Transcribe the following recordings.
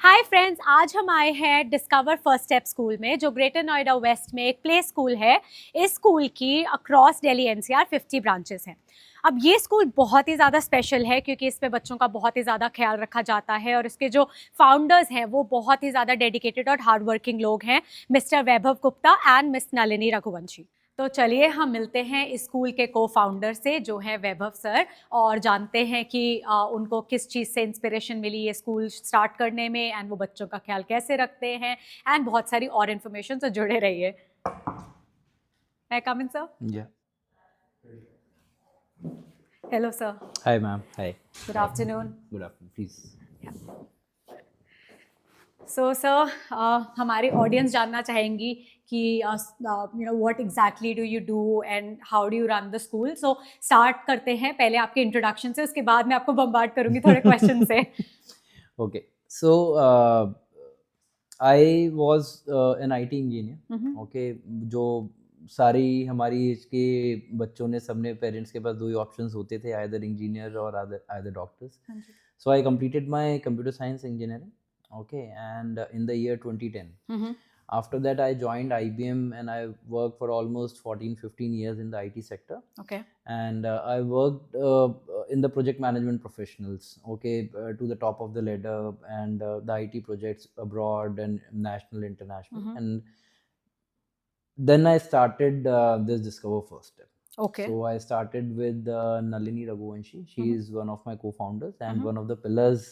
Hi friends, आज हम आए हैं डिस्कवर फर्स्ट स्टेप स्कूल में, जो ग्रेटर नोएडा वेस्ट में एक प्ले स्कूल है। इस स्कूल की अक्रॉस दिल्ली एनसीआर 50 ब्रांचेस हैं। अब ये स्कूल बहुत ही ज़्यादा स्पेशल है क्योंकि इस पे बच्चों का बहुत ही ज़्यादा ख्याल रखा जाता है और इसके जो फाउंडर्स हैं वो बहुत ही ज़्यादा डेडिकेटेड और हार्ड वर्किंग लोग हैं, mister Vaibhav Gupta and miss Nalini Raghuvanshi. तो चलिए हम मिलते हैं इस स्कूल के को फाउंडर से, जो है वैभव सर, और जानते हैं कि उनको किस चीज़ से इंस्पिरेशन मिली ये स्कूल स्टार्ट करने में, एंड वो बच्चों का ख्याल कैसे रखते हैं, एंड बहुत सारी और इन्फॉर्मेशन से जुड़े रहिए। May I come in sir? Yeah. Hello sir. Hi, ma'am. Hi. Good afternoon. Good afternoon. Please. So sir, हमारी ऑडियंस जानना चाहेंगी कि what exactly do you do and how do you run the school. So start करते हैं पहले आपके introduction से, उसके बाद मैं आपको बम्बार्ड करूंगी थोड़े क्वेश्चन से। Okay. So, I was an IT engineer. Okay. जो सारी हमारी एज के बच्चों ने सबने पेरेंट्स के पास दो ही ऑप्शंस होते थे, आइदर इंजीनियर और either doctors. So I completed my computer science engineering. Okay, and in the year 2010. After that, I joined IBM and I worked for almost 14-15 years in the IT sector. Okay. And I worked in the project management professionals, okay, to the top of the ladder, and the IT projects abroad and national, international. And then I started this Discover First Step. Okay. So I started with Nalini Raghuvanshi. She is one of my co-founders and one of the pillars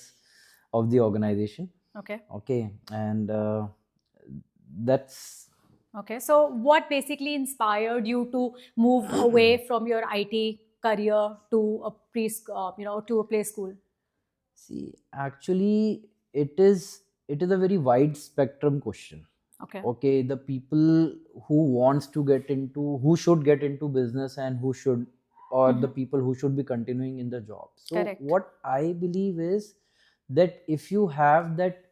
of the organization. Okay. Okay, and that's Okay, so what basically inspired you to move away from your IT career to a to a play school? see, actually it is a very wide spectrum question. Okay. Okay, the people who wants to get into, who should get into business, and who should, or the people who should be continuing in the job. So Correct. what I believe is that if you have that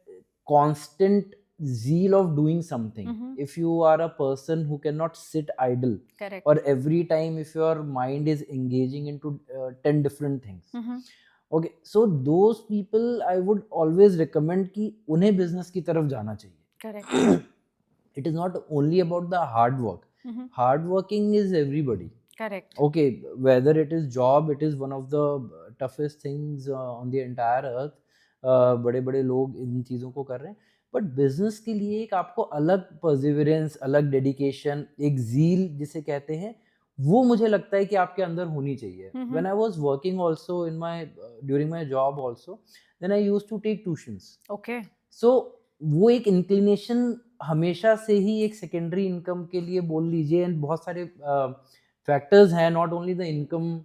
constant zeal of doing something, if you are a person who cannot sit idle, Correct. or every time if your mind is engaging into 10 different things. Okay, so those people I would always recommend कि उन्हें business की तरफ जाना चाहिए. Correct. It is not only about the hard work. Hard working is everybody. Correct. Okay, whether it is job, it is one of the toughest things on the entire earth. बड़े बड़े लोग इन चीज़ों को कर रहे हैं, बट बिजनेस के लिए एक आपको अलग परसिवरेंस, अलग डेडिकेशन, एक जील जिसे कहते हैं, वो मुझे लगता है कि आपके अंदर होनी चाहिए. When I was working also in my during my job also, then I used to take tuitions. Okay. So वो एक इंक्लिनेशन हमेशा से ही एक सेकेंडरी इनकम के लिए बोल लीजिए, एंड बहुत सारे फैक्टर्स हैं, not only the income.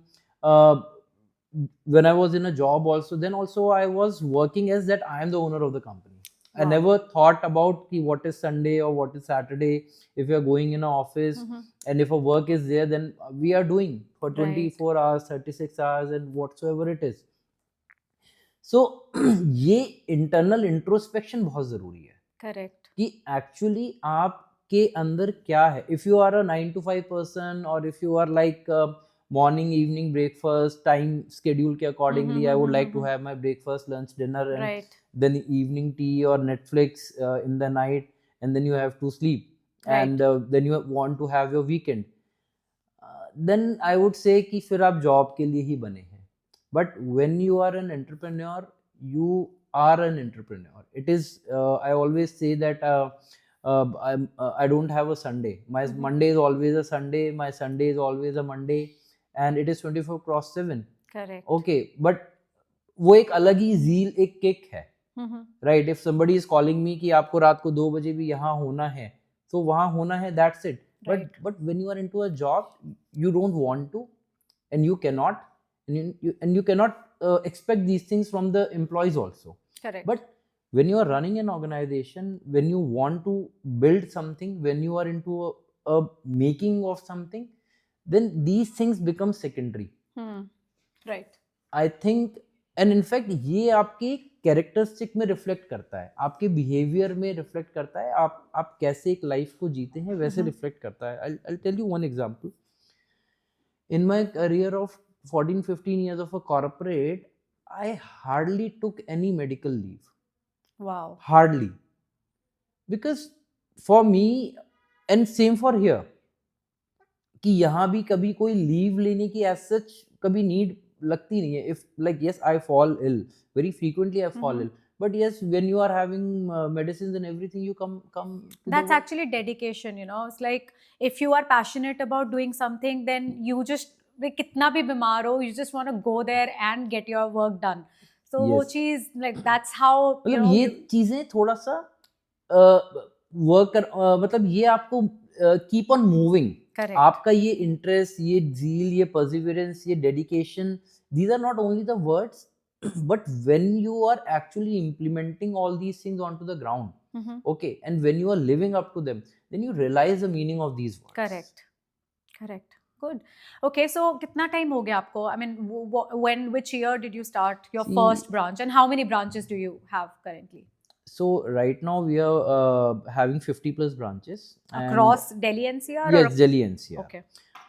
when I was in a job also, then also I was working as that I am the owner of the company. I never thought about what is Sunday or what is Saturday. If you are going in an office and if a work is there, then we are doing for 24 hours, 36 hours, and whatsoever it is. सो ये internal introspection बहुत जरूरी है. Correct. कि actually आपके अंदर क्या है. If you are a 9 to 5 person, और if you are like morning evening breakfast time schedule के accordingly, I would like to have my breakfast, lunch, dinner, and then evening tea और Netflix in the night, and then you have to sleep, and then you want to have your weekend, then I would say कि फिर आप job के लिए ही बने हैं. But when you are an entrepreneur, you are an entrepreneur. It is, I always say that I don't have a Sunday. My Monday is always a Sunday. My Sunday is always a Monday. And it is 24/7. Correct. Okay, but वो एक अलग ही zeal, एक kick है. Right? If somebody is calling me कि आपको रात को 2 बजे भी यहाँ होना है, तो वहाँ होना है, that's it. But when you are into a job, you don't want to, and you cannot. And you cannot expect these things from the employees also. Correct. But when you are running an organization, when you want to build something, when you are into a making of something, then these things become secondary. Right. I think, and in fact ये आपके characteristic में reflect करता है, आपके behaviour में reflect करता है, आप कैसे एक लाइफ को जीते हैं वैसे रिफ्लेक्ट करता है. I'll tell you one example. In my career of 14-15 years of a corporate, I hardly took any medical leave. Wow. Hardly. Because for me, and same for here, कि यहाँ भी कभी कोई लीव लेने की as such कभी need लगती नहीं है. If like yes I fall ill very frequently, I fall ill, but yes when you are having medicines and everything, you come to the That's work. actually dedication, you know. It's like if you are passionate about doing something, then you just like कितना भी बीमार हो, you just want to go there and get your work done. So वो Yes. चीज like that's how you मतलब know ये चीजें थोड़ा सा वर्क कर मतलब ये आपको कीप ऑन मूविंग. correct. आपका ये इंटरेस्ट, ये zeal, ये perseverance, ये dedication, these are not only the words but when you are actually implementing all these things onto the ground, okay, and when you are living up to them, then you realize the meaning of these words. Correct. Correct. Good. Okay, so कितना time हो गया आपको? I mean, when, which year did you start your See, first branch, and how many branches do you have currently? So right now we are having 50 plus branches Across Delhi NCR? yes, Delhi NCR. Okay.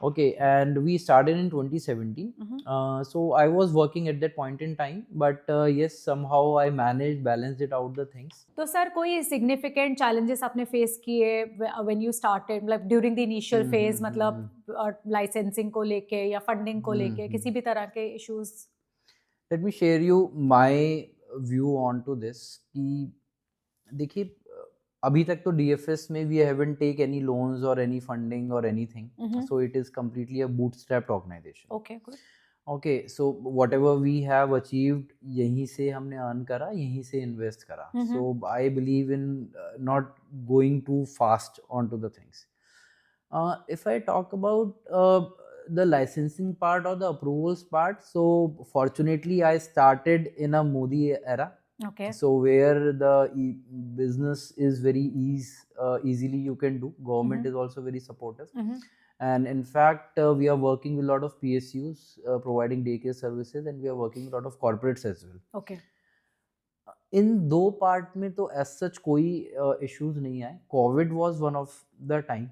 Okay, and we started in 2017. So I was working at that point in time, but yes, somehow I managed, balanced it out the things. तो sir कोई significant challenges आपने face किए when you started, मतलब during the initial phase, मतलब licensing को लेके या funding को लेके किसी भी तरह के issues? Let me share you my view on to this. कि देखिए अभी तक तो DFS में we haven't take any loans or any funding or anything. So it is completely a bootstrapped organization. Okay, good. Okay, so whatever we have achieved, यहीं से हमने earn करा, यहीं से invest करा. So I believe in not going too fast onto the things. If I talk about the licensing part or the approvals part, so fortunately I started in a Modi era. Okay. So where the business is very easily you can do. Government is also very supportive. And in fact, we are working with a lot of PSUs providing daycare services, and we are working with a lot of corporates as well. Okay. इन दो part में तो as such कोई issues नहीं आए. Covid was one of the time,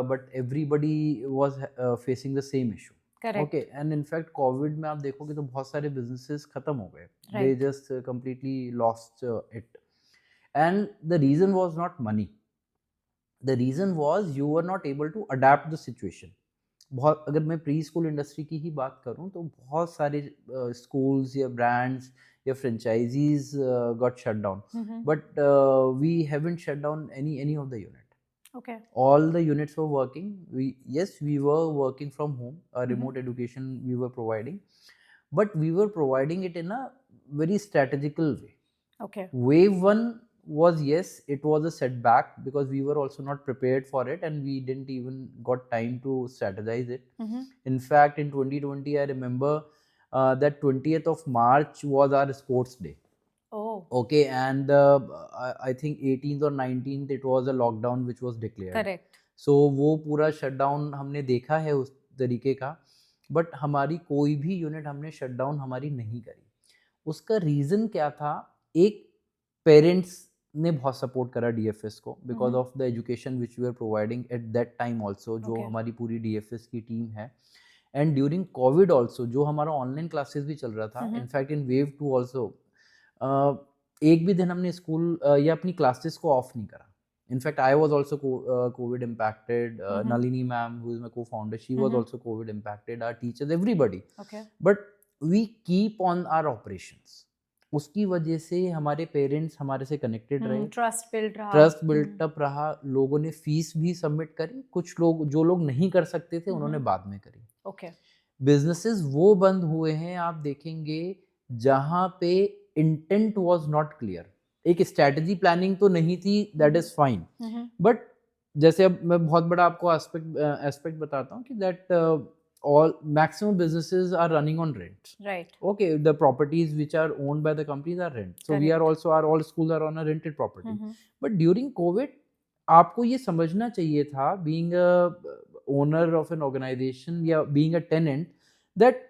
but everybody was facing the same issue. Okay, and in fact Covid में आप देखोगे तो बहुत सारे बिजनेसेस खत्म हो गए. They just completely lost it, and the reason was not money. The reason was you were not able to adapt the situation. बहुत, अगर मैं प्री स्कूल इंडस्ट्री की ही बात करूं तो बहुत सारे स्कूल्स या ब्रांड्स या franchisees got shut down, but we haven't shut down any of the unit. Okay. All the units were working. We were working from home, remote education we were providing, but we were providing it in a very strategical way. Okay. Wave 1 was, yes, it was a setback because we were also not prepared for it, and we didn't even got time to strategize it. In fact, in 2020 I remember that 20th of March was our sports day. Oh. Okay, and I think 18th or 19th it was a lockdown which was declared. Correct. So वो पूरा shutdown हमने देखा है उस तरीके का, but हमारी कोई भी यूनिट हमने shutdown हमारी नहीं करी. उसका रीज़न क्या था? एक, पेरेंट्स ने बहुत सपोर्ट करा DFS को because of the education which we are providing at that time also, जो हमारी पूरी DFS की टीम है. एंड ड्यूरिंग कोविड ऑल्सो जो हमारा ऑनलाइन क्लासेस भी चल रहा था, इनफैक्ट इन वेव 2 ऑल्सो एक भी दिन हमने स्कूल या अपनी क्लासेस को ऑफ नहीं करा. In fact I was also Covid impacted. Nalini ma'am who is my cofounder, she was also Covid impacted. Our teachers, everybody. But we keep on our operations. उसकी वजह से हमारे पेरेंट्स हमारे से कनेक्टेड रहे, ट्रस्ट बिल्ट अप रहा. लोगों ने फीस भी सबमिट करी. कुछ लोग, जो लोग नहीं कर सकते थे, उन्होंने बाद में करी. ओके. बिजनेसेस वो बंद हुए हैं आप देखेंगे जहां पे इंटेंट वाज नॉट क्लियर. एक स्ट्रेटजी प्लानिंग तो नहीं थी, दैट इज फाइन, बट जैसे अब मैं बहुत बड़ा आपको एस्पेक्ट बताता हूँ कि that all maximum businesses are running on rent, right? Okay, the properties which are owned by the companies are rent. So we are also, our all schools are on a rented property. But during COVID आपको ये समझना चाहिए था, being a owner of an organization या being a tenant, that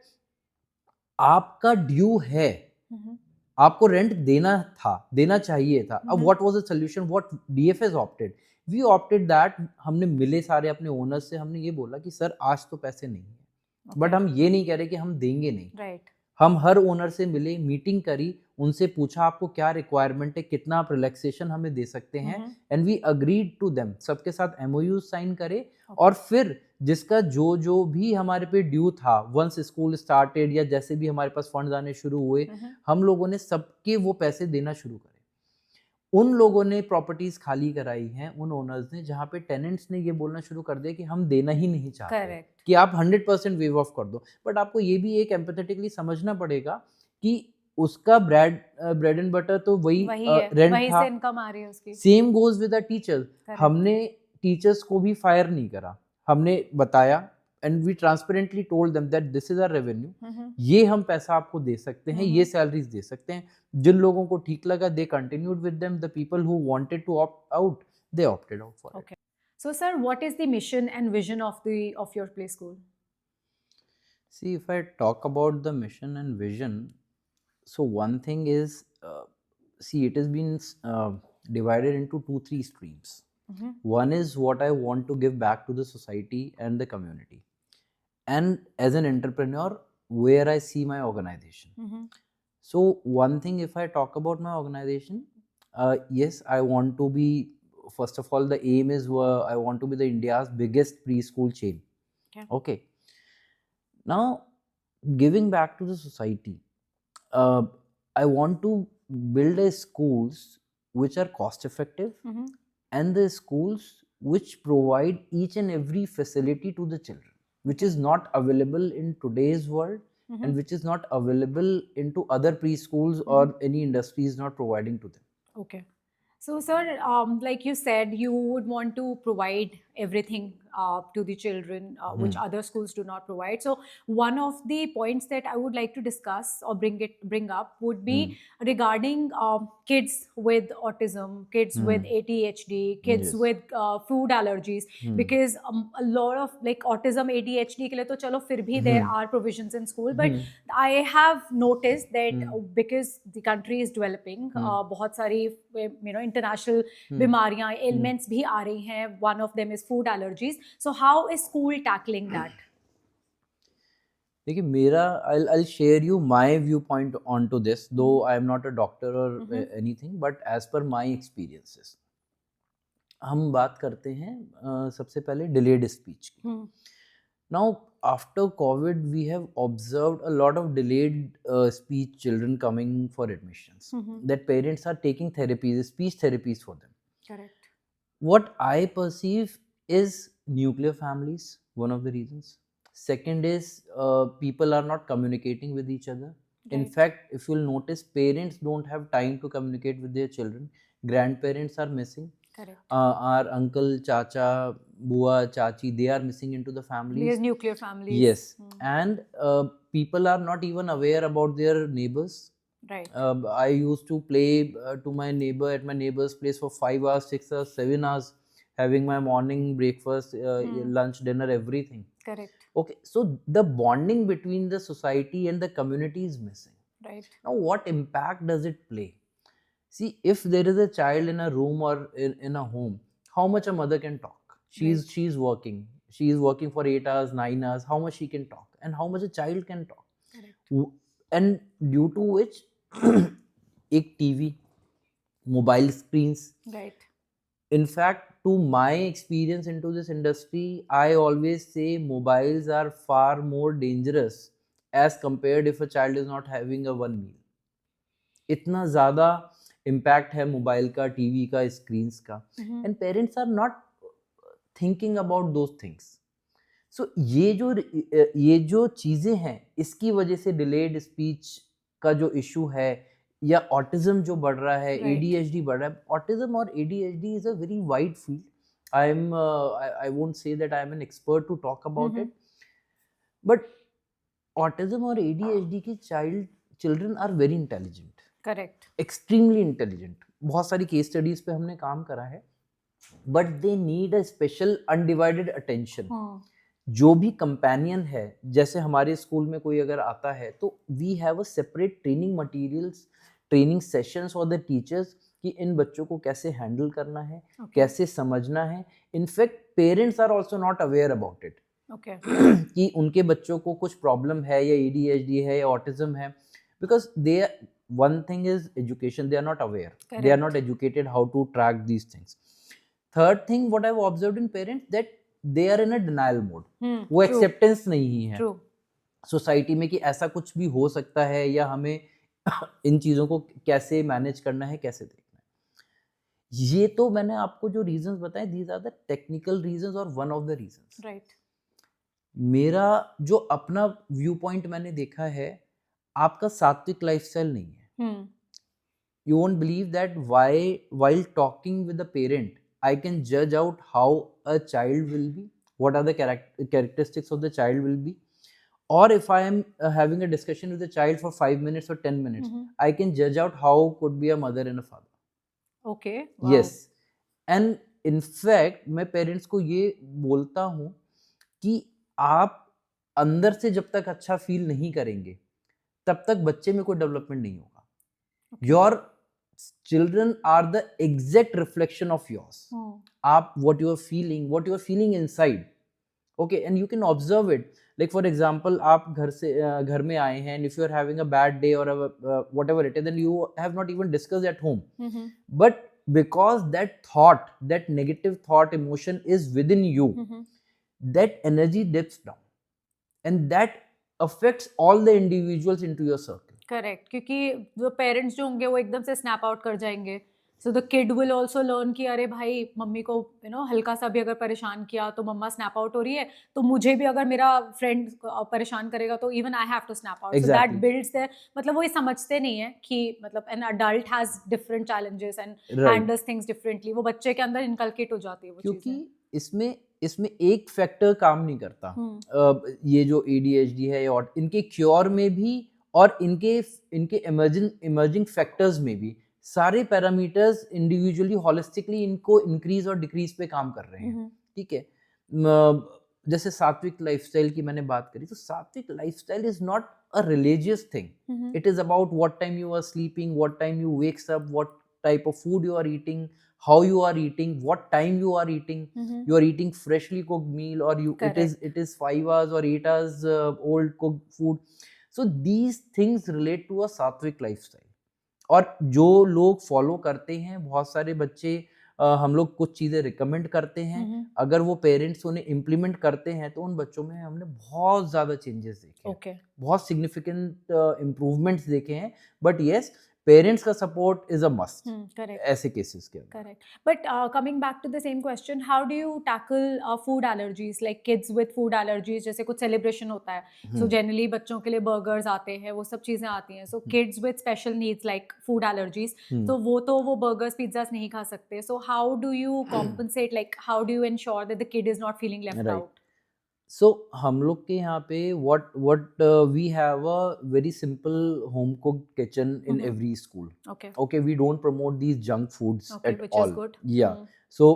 आपका due है, आपको rent देना चाहिए था. अब what was the solution? What DFS opted? We opted that हमने मिले सारे अपने ओनर्स से, हमने ये बोला कि सर आज तो पैसे नहीं है, बट हम ये नहीं कह रहे कि हम देंगे नहीं. राइट. हम हर ओनर से मिले, मीटिंग करी, उनसे पूछा आपको क्या रिक्वायरमेंट है, कितना आप रिलैक्सेशन हमें दे सकते हैं, and we agreed to them, सबके साथ एमओयू साइन करे, और फिर जिसका जो भी हमारे पे ड्यू था, वंस स्कूल स्टार्टेड या जैसे भी हमारे पास फंड्स आने शुरू हुए, हम लोगों ने सबके वो पैसे देना शुरू करे। उन लोगों ने प्रॉपर्टीज खाली कराई हैं, उन ओनर्स ने, जहाँ पे टेनेंट्स ने ये बोलना शुरू कर दिया कि हम देना ही नहीं चाहते। Correct. कि आप 100% वेव ऑफ कर दो। बट आपको ये भी एक एम्पैथेटिकली समझना पड़ेगा कि उसका ब्रेड एंड बटर तो वही रेंट वही था, से इनकम आ रही है उसकी। Same goes with the teachers. Correct. हमने टीचर्स को भी फायर नहीं करा, हमने बताया and we transparently told them that this is our revenue, ये हम पैसा आपको दे सकते हैं, ये सैलरीज दे सकते हैं। जिन लोगों को ठीक लगा they continued with them, the people who wanted to opt out they opted out for it. So sir, what is the mission and vision of your play school? See, if I talk about the mission and vision, so one thing is, see, it has been divided into 2-3 streams. One is what I want to give back to the society and the community, and as an entrepreneur, where I see my organization. So one thing, if I talk about my organization, yes, I want to be, first of all, the aim is I want to be the India's biggest preschool chain. Okay. Now, giving back to the society, I want to build a schools which are cost effective, and the schools which provide each and every facility to the children, which is not available in today's world, and which is not available into other preschools or any industry is not providing to them. Okay. So sir, like you said, you would want to provide everything to the children, which other schools do not provide. So one of the points that I would like to discuss or bring up would be regarding kids with autism, kids with ADHD, kids with food allergies, because a lot of like autism, ADHD के लिए तो चलो फिर भी there are provisions in school, but I have noticed that because the country is developing, बहुत सारी international बीमारियां, ailments भी आ रही हैं. One of them is food allergies. So how is school tackling that? देखिए, मेरा I'll share you my viewpoint onto this, though I am not a doctor or anything, but as per my experiences, हम बात करते हैं सबसे पहले delayed speech की. Now, after COVID, we have observed a lot of delayed speech children coming for admissions. That parents are taking therapies, speech therapies for them. Correct. What I perceive is nuclear families, one of the reasons. Second is people are not communicating with each other. Right. In fact, if you'll notice, parents don't have time to communicate with their children. Grandparents are missing. Correct. Our uncle, chacha, bua, chachi, they are missing into the families. These nuclear families. Yes. And people are not even aware about their neighbors. Right. I used to play to my neighbor at my neighbor's place for 5 hours, 6 hours, 7 hours, having my morning breakfast, lunch, dinner, everything. Correct. Okay, so the bonding between the society and the community is missing. Right. Now, what impact does it play? See, if there is a child in a room or in a home, how much a mother can talk? She's working. She is working for 8 hours, 9 hours. How much she can talk, and how much a child can talk? Correct. And due to which, एक TV, mobile screens. Right. In fact, to my experience into this industry, I always say mobiles are far more dangerous as compared if a child is not having a one meal. इतना ज़्यादा impact है mobile का, TV का, screens का, and parents are not thinking about those things. So ये जो चीज़ें हैं, इसकी वजह से delayed speech का जो issue है, या ऑटिज्म जो बढ़ रहा है, ADHD बढ़ रहा है. ऑटिज्म और ADHD is a very wide field. I won't say that I am an expert to talk about it, but autism और ADHD की children are very intelligent. Correct. Extremely intelligent. बहुत सारी case studies पे हमने काम करा है, but they need a special undivided attention. जो भी companion है, जैसे हमारे स्कूल में कोई अगर आता है, तो we have a separate training materials, training sessions for the teachers कि इन बच्चों को कैसे हैंडल करना है, कैसे समझना है. In fact parents are also not aware about it कि उनके बच्चों को कुछ प्रॉब्लम है, या ADHD है, या ऑटिज्म है, because one thing is education. They are not aware. They are Correct. not educated how to track these things. Third thing, what I've observed in parents, that they are in a denial mode. वो True. acceptance नहीं है True. Society में कि ऐसा कुछ भी हो सकता है, या हमें इन चीज़ों को कैसे मैनेज करना है, कैसे देखना है। ये तो मैंने आपको जो रीजंस बताए, these are the technical reasons और one of the reasons. Right. मेरा जो अपना व्यू पॉइंट मैंने देखा है, आपका सात्विक लाइफस्टाइल नहीं है। You won't believe that while talking with the parent, I can judge out how a child will be, what are the characteristics of the child will be, or if I am having a discussion with the child for 5 minutes or 10 minutes, I can judge out how could be a mother and a father. Okay. Wow. Yes, and in fact मैं parents को ये बोलता हूँ कि आप अंदर से जब तक अच्छा फील नहीं करेंगे, तब तक बच्चे में कोई डेवलपमेंट नहीं होगा। Your children are the exact reflection of yours. आप what you are feeling inside, okay, and you can observe it. Like for example, आप घर में आए हैं, and if you are having a bad day or whatever it is, then you have not even discussed at home. But because that negative thought emotion is within you, that energy dips down, and that affects all the individuals into your circle. Correct, क्योंकि जो parents जो होंगे वो एकदम से snap out कर जाएंगे, so the kid will also learn कि अरे भाई मम्मी को हल्का सा भी अगर परेशान किया तो मम्मा स्नैप आउट हो रही है, तो मुझे भी अगर मेरा फ्रेंड परेशान करेगा तो even I have to snap out. So that builds there, मतलब वो ये समझते नहीं है कि मतलब an adult has different challenges and handles things differently. वो बच्चे के अंदर इनकलकेट हो जाती है वो चीजें। क्योंकि इसमें एक फैक्टर काम नहीं करता। ये जो ADHD है और इनके क्योर में भी और इनके इमर्जिंग फैक्टर्स में भी सारे पैरामीटर्स इंडिविजुअली हॉलिस्टिकली इनको इंक्रीज और डिक्रीज पे काम कर रहे हैं। ठीक है, जैसे सात्विक लाइफस्टाइल की मैंने बात करी, तो sattvic lifestyle is not a religious thing. It is about what time you are sleeping, what time you wakes up, what type of food you are eating, how you are eating, what time you are eating. You are eating freshly cooked meal, or it is 5 hours or 8 hours old cooked food. So these things relate to a sattvic lifestyle. और जो लोग follow करते हैं, बहुत सारे बच्चे हम लोग कुछ चीज़ें रिकमेंड करते हैं, अगर वो पेरेंट्स उन्हें इम्प्लीमेंट करते हैं तो उन बच्चों में हमने बहुत ज़्यादा चेंजेस देखे हैं, बहुत सिग्निफिकेंट इम्प्रूवमेंट्स देखे हैं। बट येस, पेरेंट्स का सपोर्ट इज अ मस्ट ऐसे केसेस के अंदर। Correct, but coming back to the same question, how do you tackle food allergies, like kids with food allergies? जैसे कुछ सेलिब्रेशन होता है, सो जनरली बच्चों के लिए बर्गर्स आते हैं, वो सब चीज़ें आती हैं, so kids with special needs like food allergies, तो वो बर्गर्स पिज्जास नहीं खा सकते, so how do you compensate, like how do you ensure that the kid is not feeling left out? So हम लोग के यहाँ पे what we have a very simple home cooked kitchen in every school. Okay, we don't promote these junk foods at which all. Is good. Yeah. So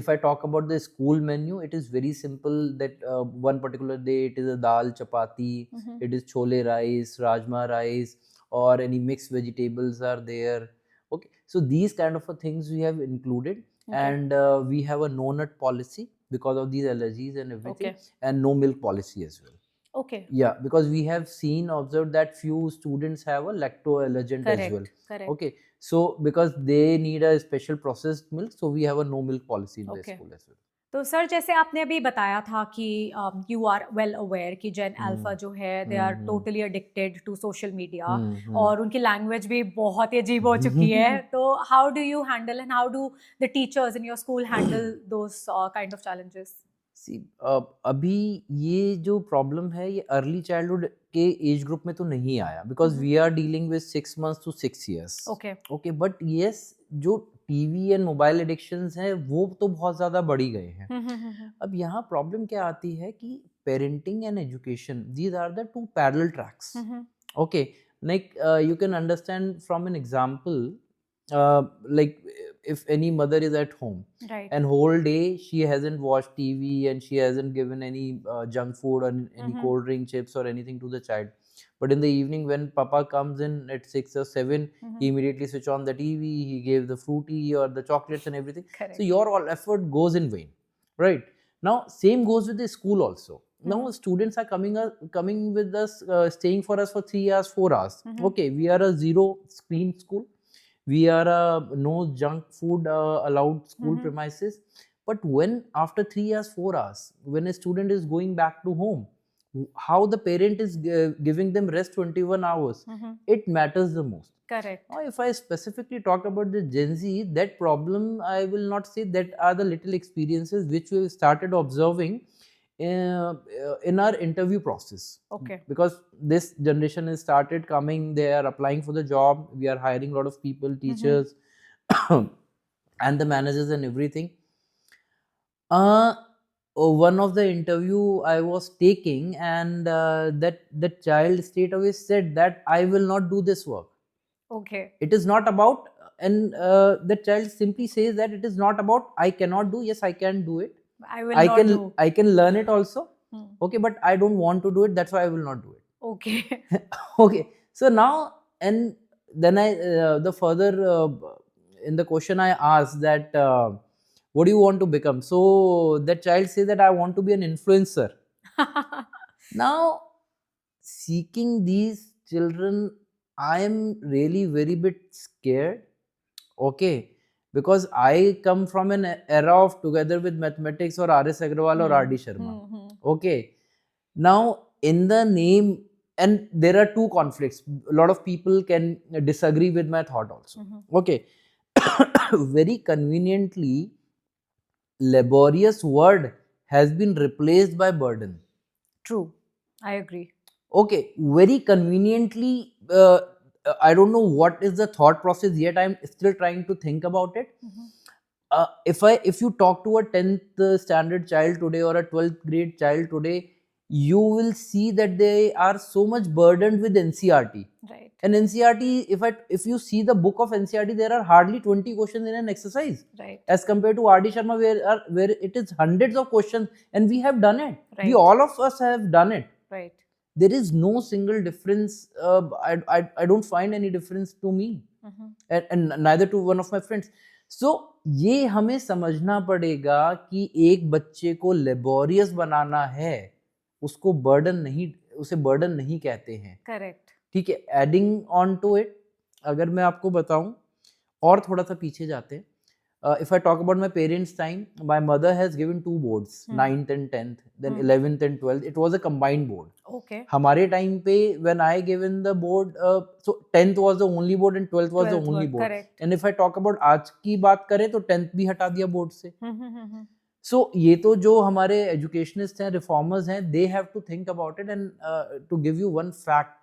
if I talk about the school menu, it is very simple that one particular day it is a dal chapati, it is chole rice, rajma rice, or any mixed vegetables are there. Okay, so these kind of things we have included. And we have a no nut policy because of these allergies and everything. And no milk policy as well. Okay. Yeah, because we have observed that few students have a lacto-allergent as well. Correct. Okay, so because they need a special processed milk, so we have a no milk policy in the school as well. तो sir, जैसे आपने अभी बताया था कि you are well aware कि जेन Alpha जो है they are totally addicted to social media, और उनकी लैंग्वेज भी बहुत ही अजीब हो चुकी है, तो how do you handle and how do the teachers in your school handle those kind of challenges? अभी ये जो प्रॉब्लम है ये अर्ली चाइल्डहुड के एज ग्रुप में तो नहीं आया, because we are dealing with 6 months to 6 years. Okay, but yes, जो टीवी एंड मोबाइल एडिक्शंस हैं वो तो बहुत ज़्यादा बढ़ी गए हैं। अब यहाँ प्रॉब्लम क्या आती है कि parenting and education, these are the two parallel tracks. Okay, like you can understand from an example, like if any mother is at home, right, and whole day she hasn't watched TV and she hasn't given any junk food or any cold drink, chips or anything to the child, but in the evening when papa comes in at 6 or 7, he immediately switch on the TV, he gave the fruity or the chocolates and everything. Correct. So your all effort goes in vain, right? Now same goes with the school also. now students are coming with us, staying for us for 3 hours, 4 hours. Okay, we are a zero screen school, we are a no junk food allowed school premises. But when after 3 hours, 4 hours, when a student is going back to home, how the parent is giving them rest 21 hours, it matters the most. Correct. Now, if I specifically talk about the Gen Z, that problem, I will not say that are the little experiences which we started observing in our interview process. Okay. Because this generation has started coming, they are applying for the job, we are hiring a lot of people, teachers, and the managers and everything. One of the interview I was taking, and that child straight away said that I will not do this work. Okay. It is not about, and the child simply says that it is not about I cannot do. Yes, I can do it. I can learn it also. Okay, but I don't want to do it. That's why I will not do it. Okay. Okay. So now, and then I the further in the question I asked that what do you want to become? So that child says that I want to be an influencer. Now, seeking these children, I am really very bit scared. Okay, because I come from an era of Together with Mathematics or R.S. Agrawal or R.D. Sharma. Okay, now in the name, and there are two conflicts. A lot of people can disagree with my thought also. Okay, very conveniently, laborious word has been replaced by burden. True, I agree. Okay, very conveniently, I don't know what is the thought process yet. I'm still trying to think about it. If you talk to a 10th standard child today or a 12th grade child today, you will see that they are so much burdened with NCERT. Right. And NCERT, if you see the book of NCERT, there are hardly 20 questions in an exercise. Right. As compared to R.D. Sharma, where it is hundreds of questions, and we have done it. Right. We all of us have done it. Right. There is no single difference. I don't find any difference to me, and neither to one of my friends. So ये हमें समझना पड़ेगा कि एक बच्चे को laborious बनाना है, उसको बर्डन नहीं, उसे बर्डन नहीं कहते हैं. करेक्ट. ठीक है. एडिंग ऑन टू इट, अगर मैं आपको बताऊं और थोड़ा सा पीछे जाते हैं, if I talk about my parents' time, my mother has given 2 boards, 9th and 10th, then 11th and 12th. It was a combined board. Okay. हमारे time पे when I given the board, so 10th was the only board and 12th was the only board. Correct. And if I talk about आज की बात करें तो 10th भी हटा दिया board से. So ये तो जो हमारे educationists हैं, reformers हैं, they have to think about it. And to give you one fact,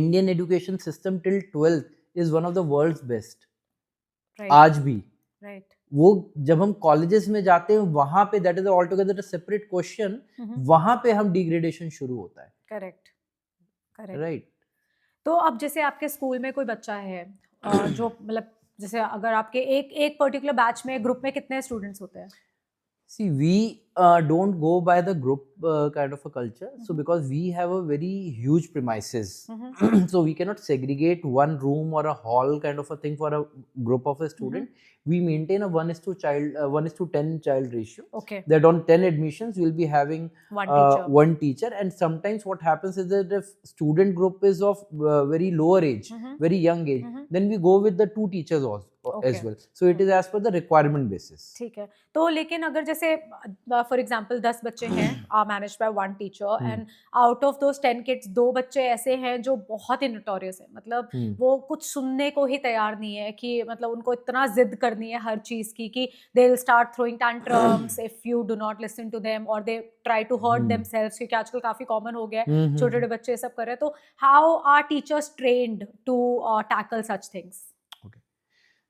Indian education system till 12th is one of the world's best. Right. आज भी. Right. वो जब हम कॉलेजेस में जाते हैं वहां पे, that is all together a separate question, वहां पे हम डिग्रेडेशन शुरू होता है. करेक्ट. करेक्ट. राइट. तो अब जैसे आपके स्कूल में कोई बच्चा है जो मतलब जैसे अगर आपके एक पर्टिकुलर बैच में ग्रुप में कितने स्टूडेंट्स होते हैं? See, we don't go by the group kind of a culture. So because we have a very huge premises, so we cannot segregate one room or a hall kind of a thing for a group of a student. We maintain a 1:10 child ratio. Okay. That on 10 admissions, we'll be having one teacher. And sometimes what happens is that if student group is of very lower age, very young age, then we go with the 2 teachers also. As well. So it is as per the requirement basis. ठीक है. तो लेकिन अगर जैसे for example 10 बच्चे हैं managed by one teacher and out of those 10 kids 2 बच्चे ऐसे हैं जो बहुत ही नोटोरियस है, मतलब वो कुछ सुनने को ही तैयार नहीं है, कि मतलब उनको इतना जिद करनी है हर चीज की कि they will start throwing tantrums if you do not listen to them और they try to hurt themselves, क्योंकि आजकल काफी कॉमन हो गया है छोटे छोटे बच्चे सब कर रहे हैं. तो how are teachers trained to tackle such things?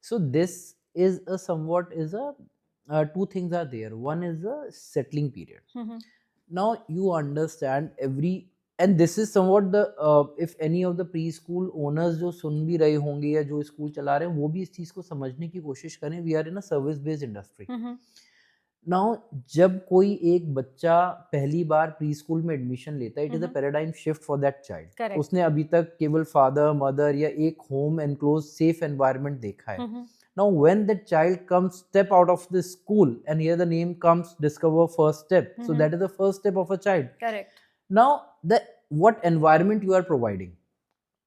So this is a somewhat is a 2 things are there. One is the settling period. Now you understand and this is somewhat the if any of the preschool owners जो सुन भी रहे होंगे या जो school चला रहे हैं वो भी इस चीज को समझने की कोशिश करें. We are in a service based industry. Now जब कोई एक बच्चा पहली बार प्री स्कूल में एडमिशन लेता है, it is a paradigm shift for that child. उसने अभी तक केवल फादर मदर या एक होम एनक्लोज सेफ एनवायरनमेंट देखा है. Now when that child comes step out of the school, and here the name comes discover first step, so that is the first step of a child. Correct. Now the what environment you are providing,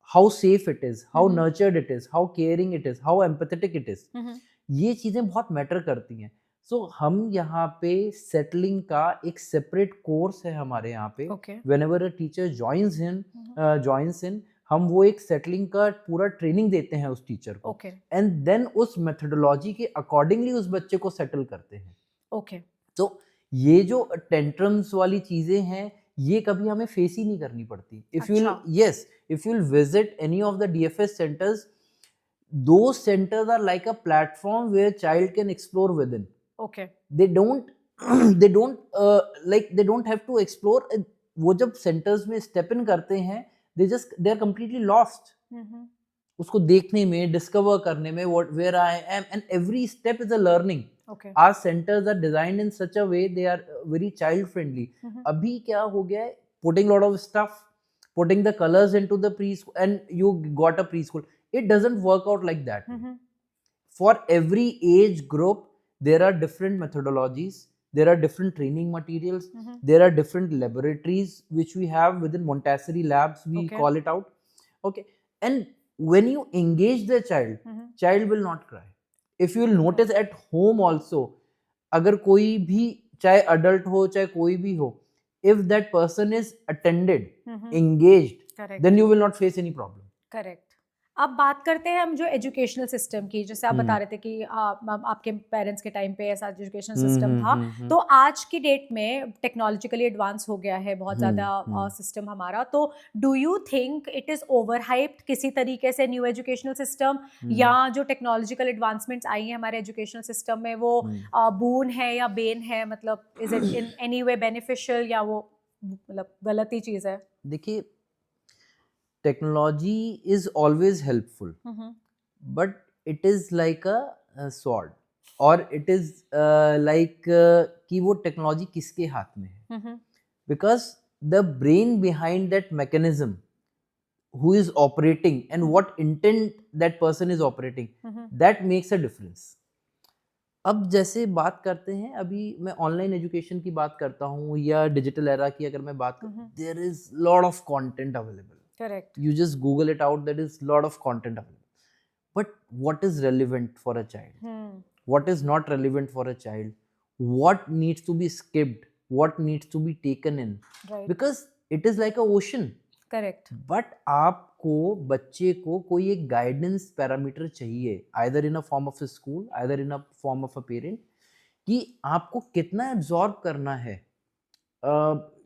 how safe it is, how nurtured it is, how caring it is, how empathetic it is, ये चीजें बहुत matter करती हैं. सो हम यहाँ पे settling का एक सेपरेट कोर्स है हमारे यहाँ पे. व्हेनेवर अ टीचर जॉइंस इन, हम वो एक सेटलिंग का पूरा ट्रेनिंग देते हैं उस टीचर को, एंड देन उस मेथोडोलॉजी के अकॉर्डिंगली उस बच्चे को सेटल करते हैं. तो ये जो टेंट्रम्स वाली चीजें हैं, ये कभी हमें फेस ही नहीं करनी पड़ती. If you will visit any of the DFS centers, those centers are like a platform where child can explore within. They don't they don't have to explore. वो जब centers में step in करते हैं, they are completely lost. उसको देखने में, discover करने में, where I am, and every step is a learning. Our centers are designed in such a way they are very child friendly. अभी क्या हो गया है, putting lot of stuff, putting the colors into the preschool, and you got a preschool. It doesn't work out like that. For every age group, there are different methodologies, there are different training materials, there are different laboratories which we have within Montessori labs, we call it out. And when you engage the child, child will not cry. If you will notice at home also, अगर कोई भी, चाहे adult हो, चाहे कोई भी हो, if that person is attended, engaged, then you will not face any problem. Correct. अब बात करते हैं हम जो एजुकेशनल सिस्टम की, जैसे आप बता रहे थे कि आपके पेरेंट्स के टाइम पे ऐसा एजुकेशनल सिस्टम था, तो आज की डेट में टेक्नोलॉजिकली एडवांस हो गया है बहुत ज़्यादा सिस्टम हमारा. तो do you think it is overhyped किसी तरीके से न्यू एजुकेशनल सिस्टम, या जो टेक्नोलॉजिकल एडवांसमेंट्स आई हैं हमारे एजुकेशनल सिस्टम में, वो बून है या बेन है? मतलब is it in any way beneficial, या वो मतलब गलत ही चीज़ है? देखिए, technology is always helpful, but it is like a sword, or it is like कि वो टेक्नोलॉजी किसके हाथ में है, because the brain behind that mechanism, who is operating and what intent that person is operating, that makes a difference. अब जैसे बात करते हैं, अभी मैं ऑनलाइन एजुकेशन की बात करता हूँ या डिजिटल एरा की अगर मैं बात करूँ, there is lot of content available. Correct. You just Google it out, there is lot of content available. But what is relevant for a child? What is not relevant for a child? What needs to be skipped? What needs to be taken in? Right. Because it is like a ocean. Correct. But आपको बच्चे को कोई एक guidance parameter चाहिए, either in a form of a school, either in a form of a parent, कि आपको कितना absorb करना है.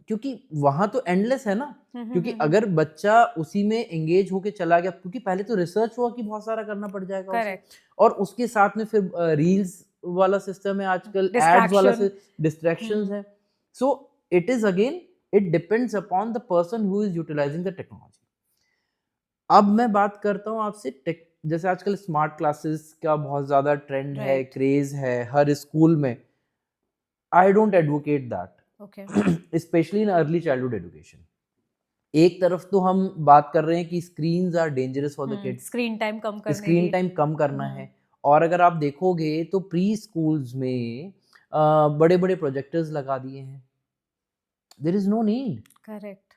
क्योंकि वहां तो एंडलेस है ना, क्योंकि अगर बच्चा उसी में एंगेज होके चला गया, क्योंकि पहले तो रिसर्च हुआ कि बहुत सारा करना पड़ जाएगा उसे, और उसके साथ में फिर रील्स वाला सिस्टम है आजकल, एड्स वाला डिस्ट्रैक्शंस है. So it is again, it depends upon the person who is utilising the technology. अब मैं बात करता हूँ आपसे, जैसे आजकल स्मार्ट क्लासेस का बहुत ज्यादा ट्रेंड है, क्रेज है हर स्कूल में. I don't advocate that, specially in early childhood education. एक तरफ तो हम बात कर रहे हैं कि screens are dangerous for the kids, screen time कम करना है. और अगर आप देखोगे तो प्री स्कूल्स में बड़े बड़े प्रोजेक्टर्स लगा दिए हैं. There is no need. Correct.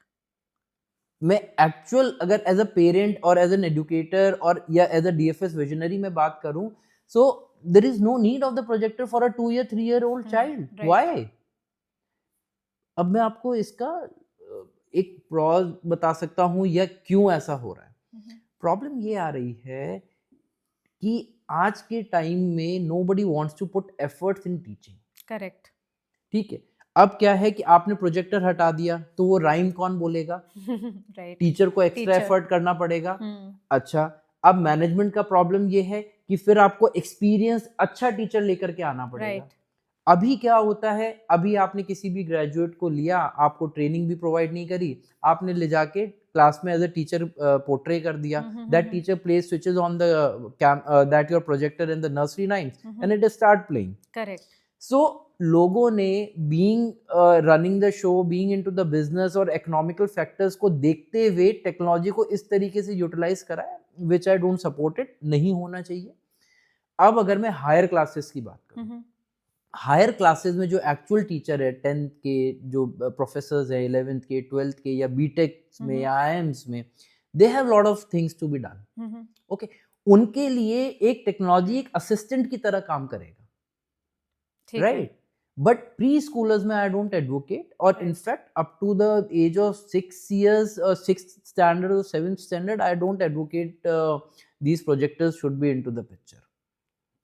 मैं एक्चुअल अगर एज अ पेरेंट और एज एन एजुकेटर और या एज अ DFS विजनरी में बात करूं, so there is no need of the projector for a 2 year 3 year old child. Why? अब मैं आपको इसका एक प्रॉज बता सकता हूँ या क्यों ऐसा हो रहा है. प्रॉब्लम ये आ रही है कि आज के टाइम में nobody wants to put efforts in teaching. Correct. ठीक है, अब क्या है कि आपने प्रोजेक्टर हटा दिया तो वो राइम कौन बोलेगा? right. टीचर को एक्स्ट्रा एफर्ट करना पड़ेगा. अच्छा, अब मैनेजमेंट का प्रॉब्लम ये है कि फिर आपको एक्सपीरियंस अच्छा टीचर लेकर के आना पड़ेगा. right. अभी क्या होता है, अभी आपने किसी भी ग्रेजुएट को लिया, आपको ट्रेनिंग भी प्रोवाइड नहीं करी, आपने ले जाके क्लास में एज अ टीचर पोर्ट्रे कर दिया. That teacher place switches on the that your projector in the nursery nines and it start playing. Correct. So लोगों ने being running the show, being into the business और economical factors को देखते हुए technology को इस तरीके से यूटिलाइज करा है, विच आई डोंट सपोर्ट इट. नहीं होना चाहिए. अब अगर मैं हायर क्लासेस की बात करूँ, हायर क्लासेस में जो एक्चुअल टीचर है 10th के, जो प्रोफेसर्स है 11th के, 12th के, या बीटेक में या आईएम्स में, they have lot of things to be done. Okay, उनके लिए एक टेक्नोलॉजी एक असिस्टेंट की तरह काम करेगा, राइट? बट प्री स्कूलर्स में आई डोंट एडवोकेट, और in fact up to the age of 6 years, 6th standard or 7th standard, I don't advocate these projectors should be into the picture.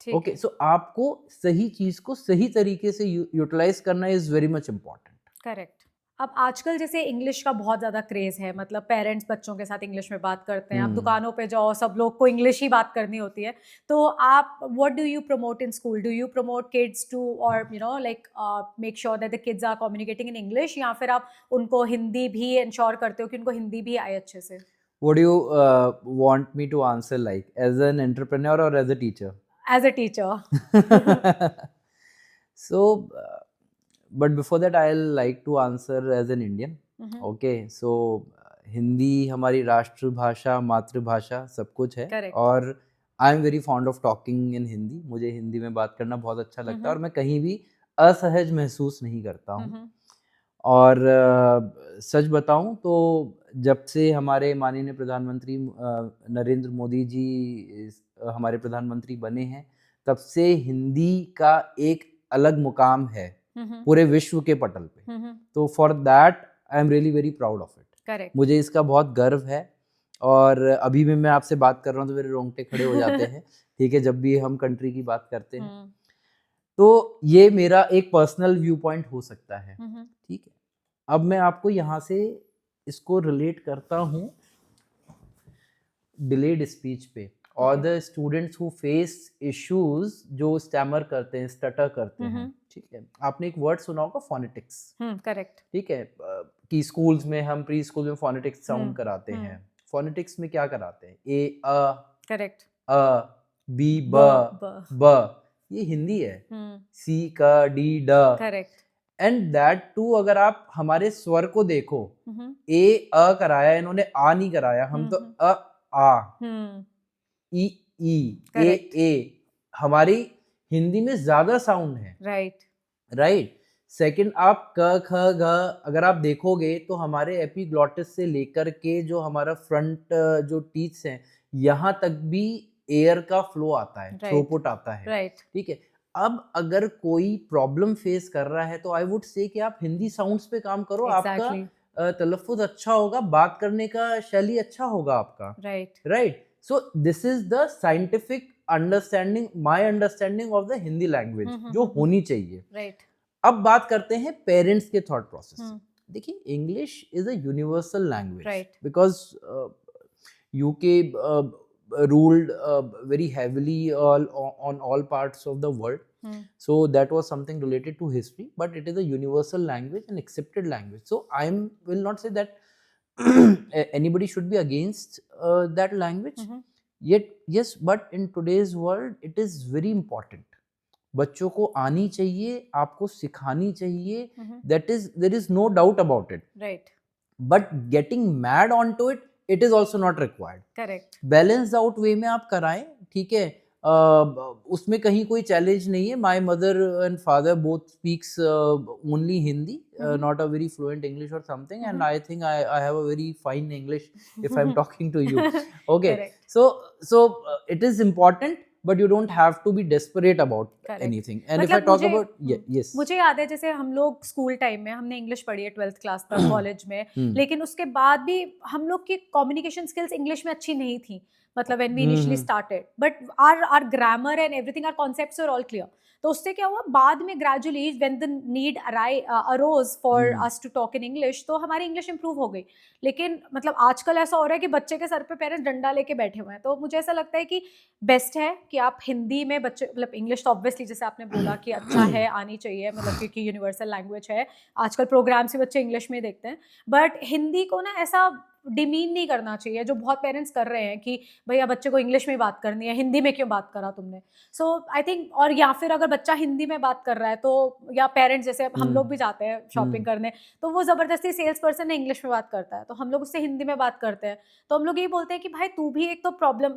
Okay, so आपको सही चीज को सही तरीके से utilize करना is very much important. Correct. अब आजकल जैसे इंग्लिश का बहुत ज़्यादा क्रेज है, मतलब पेरेंट्स बच्चों के साथ इंग्लिश में बात करते हैं, आप दुकानों पे जाओ सब लोग को इंग्लिश ही बात करनी होती है, तो आप what do you promote in school? Do you promote kids to, और you know like make sure that the kids are communicating in English, या फिर आप उनको हिंदी भी इंश्योर करते हो कि उनको हिंदी भी आए अच्छे से? What do you want me to answer, like as an entrepreneur और as a teacher? As a teacher. So, but before that, I'll like to answer as an Indian. Okay, so Hindi हमारी राष्ट्रभाषा, मातृभाषा सब कुछ है। Correct. और I am very fond of talking in Hindi. मुझे हिंदी में बात करना बहुत अच्छा लगता है और मैं कहीं भी असहज महसूस नहीं करता हूँ। और सच बताऊं तो जब से हमारे माननीय प्रधानमंत्री नरेंद्र मोदी जी हमारे प्रधानमंत्री बने हैं, तब से हिंदी का एक अलग मुकाम है पूरे विश्व के पटल पे। तो for that I am really very proud of it. Correct. मुझे इसका बहुत गर्व है। और अभी भी मैं आपसे बात कर रहा हूँ तो मेरे रोंगटे खड़े हो जाते हैं। ठीक है, जब भी हम कंट्री की बात करते हैं। तो ये मेरा एक पर्सनल व्यू पॉइंट हो सकता है। ठीक है, अब मैं आपको यहाँ से इसको रिलेट करता हूँ डिलेड स्पीच पे, और the students who face issues, जो स्टैमर करते हैं, स्टटर करते हैं। ठीक है, आपने एक वर्ड सुना होगा फोनेटिक्स। करेक्ट। ठीक है, कि स्कूल्स में हम प्री स्कूल में फोनेटिक्स साउंड कराते हैं। फोनेटिक्स में क्या कराते हैं? ए अ, करेक्ट, अ, बी ब, ब, ये हिंदी है। सी क डी ड, करेक्ट। एंड दैट टू अगर आप हमारे स्वर को देखो, ए अ कराया इन्होंने, आ नहीं कराया। हम तो अ आ, ई ई, ए, हमारी हिंदी में ज्यादा साउंड है। राइट। सेकंड, आप क ख ग अगर आप देखोगे तो हमारे एपिग्लॉटिस से लेकर के जो हमारा फ्रंट जो टीथ्स हैं, यहाँ तक भी एयर का फ्लो आता है, थ्रूपुट आता है। ठीक है, अब अगर कोई प्रॉब्लम फेस कर रहा है तो आई वुड से कि आप हिंदी साउंड्स पे काम करो। आपका तलफ्फुज अच्छा होगा, बात करने का शैली अच्छा होगा आपका। Right. So this is the scientific understanding, my understanding of the Hindi language जो होनी चाहिए। अब बात करते हैं पेरेंट्स के थॉट प्रोसेस। देखिए, English is a universal language because UK ruled very heavily on all parts of the world. So that was something related to history, but it is a universal language and accepted language. So I will not say that anybody should be against that language. Yet yes, but in today's world it is very important. बच्चों को आनी चाहिए, आपको सिखानी चाहिए। there is no doubt about it. Right. But getting mad onto it, it is also not required. Correct. Balanced out way में आप कराएं, ठीक है, उसमें कहीं कोई चैलेंज नहीं है। My mother and father both speaks only Hindi, not a very fluent English or something, and I think I have a very fine English if I'm talking to you. Okay. Correct. So it is important, but you don't have to be desperate about anything. And if I talk about yes, मुझे याद है जैसे हम लोग school time में हमने English पढ़ी है 12th क्लास तक कॉलेज में, लेकिन उसके बाद भी हम लोग की कम्युनिकेशन स्किल्स इंग्लिश में अच्छी नहीं थी। मतलब when we initially started, but our grammar and everything, our concepts are all clear. तो उससे क्या हुआ, बाद में gradually when the need arose for us to talk in English, तो हमारी इंग्लिश इंप्रूव हो गई। लेकिन मतलब आजकल ऐसा हो रहा है कि बच्चे के सर पे पेरेंट्स डंडा लेके बैठे हुए हैं। तो मुझे ऐसा लगता है कि बेस्ट है कि आप हिंदी में बच्चे, मतलब इंग्लिश तो ऑब्वियसली जैसे आपने बोला कि अच्छा है, आनी चाहिए, मतलब क्योंकि यूनिवर्सल लैंग्वेज है। आजकल प्रोग्राम्स भी बच्चे इंग्लिश में देखते हैं, बट हिंदी को ना ऐसा डिमीन नहीं करना चाहिए, जो बहुत पेरेंट्स कर रहे हैं कि भैया बच्चे को इंग्लिश में बात करनी है, हिंदी में क्यों बात करा तुमने। सो आई थिंक, और या फिर अगर बच्चा हिंदी में बात कर रहा है तो, या पेरेंट्स जैसे हम लोग भी जाते हैं शॉपिंग करने, तो वो ज़बरदस्ती सेल्स पर्सन ने इंग्लिश में बात करता है, तो हम लोग उससे हिंदी में बात करते हैं। तो हम लोग यही बोलते हैं कि भाई तू भी एक तो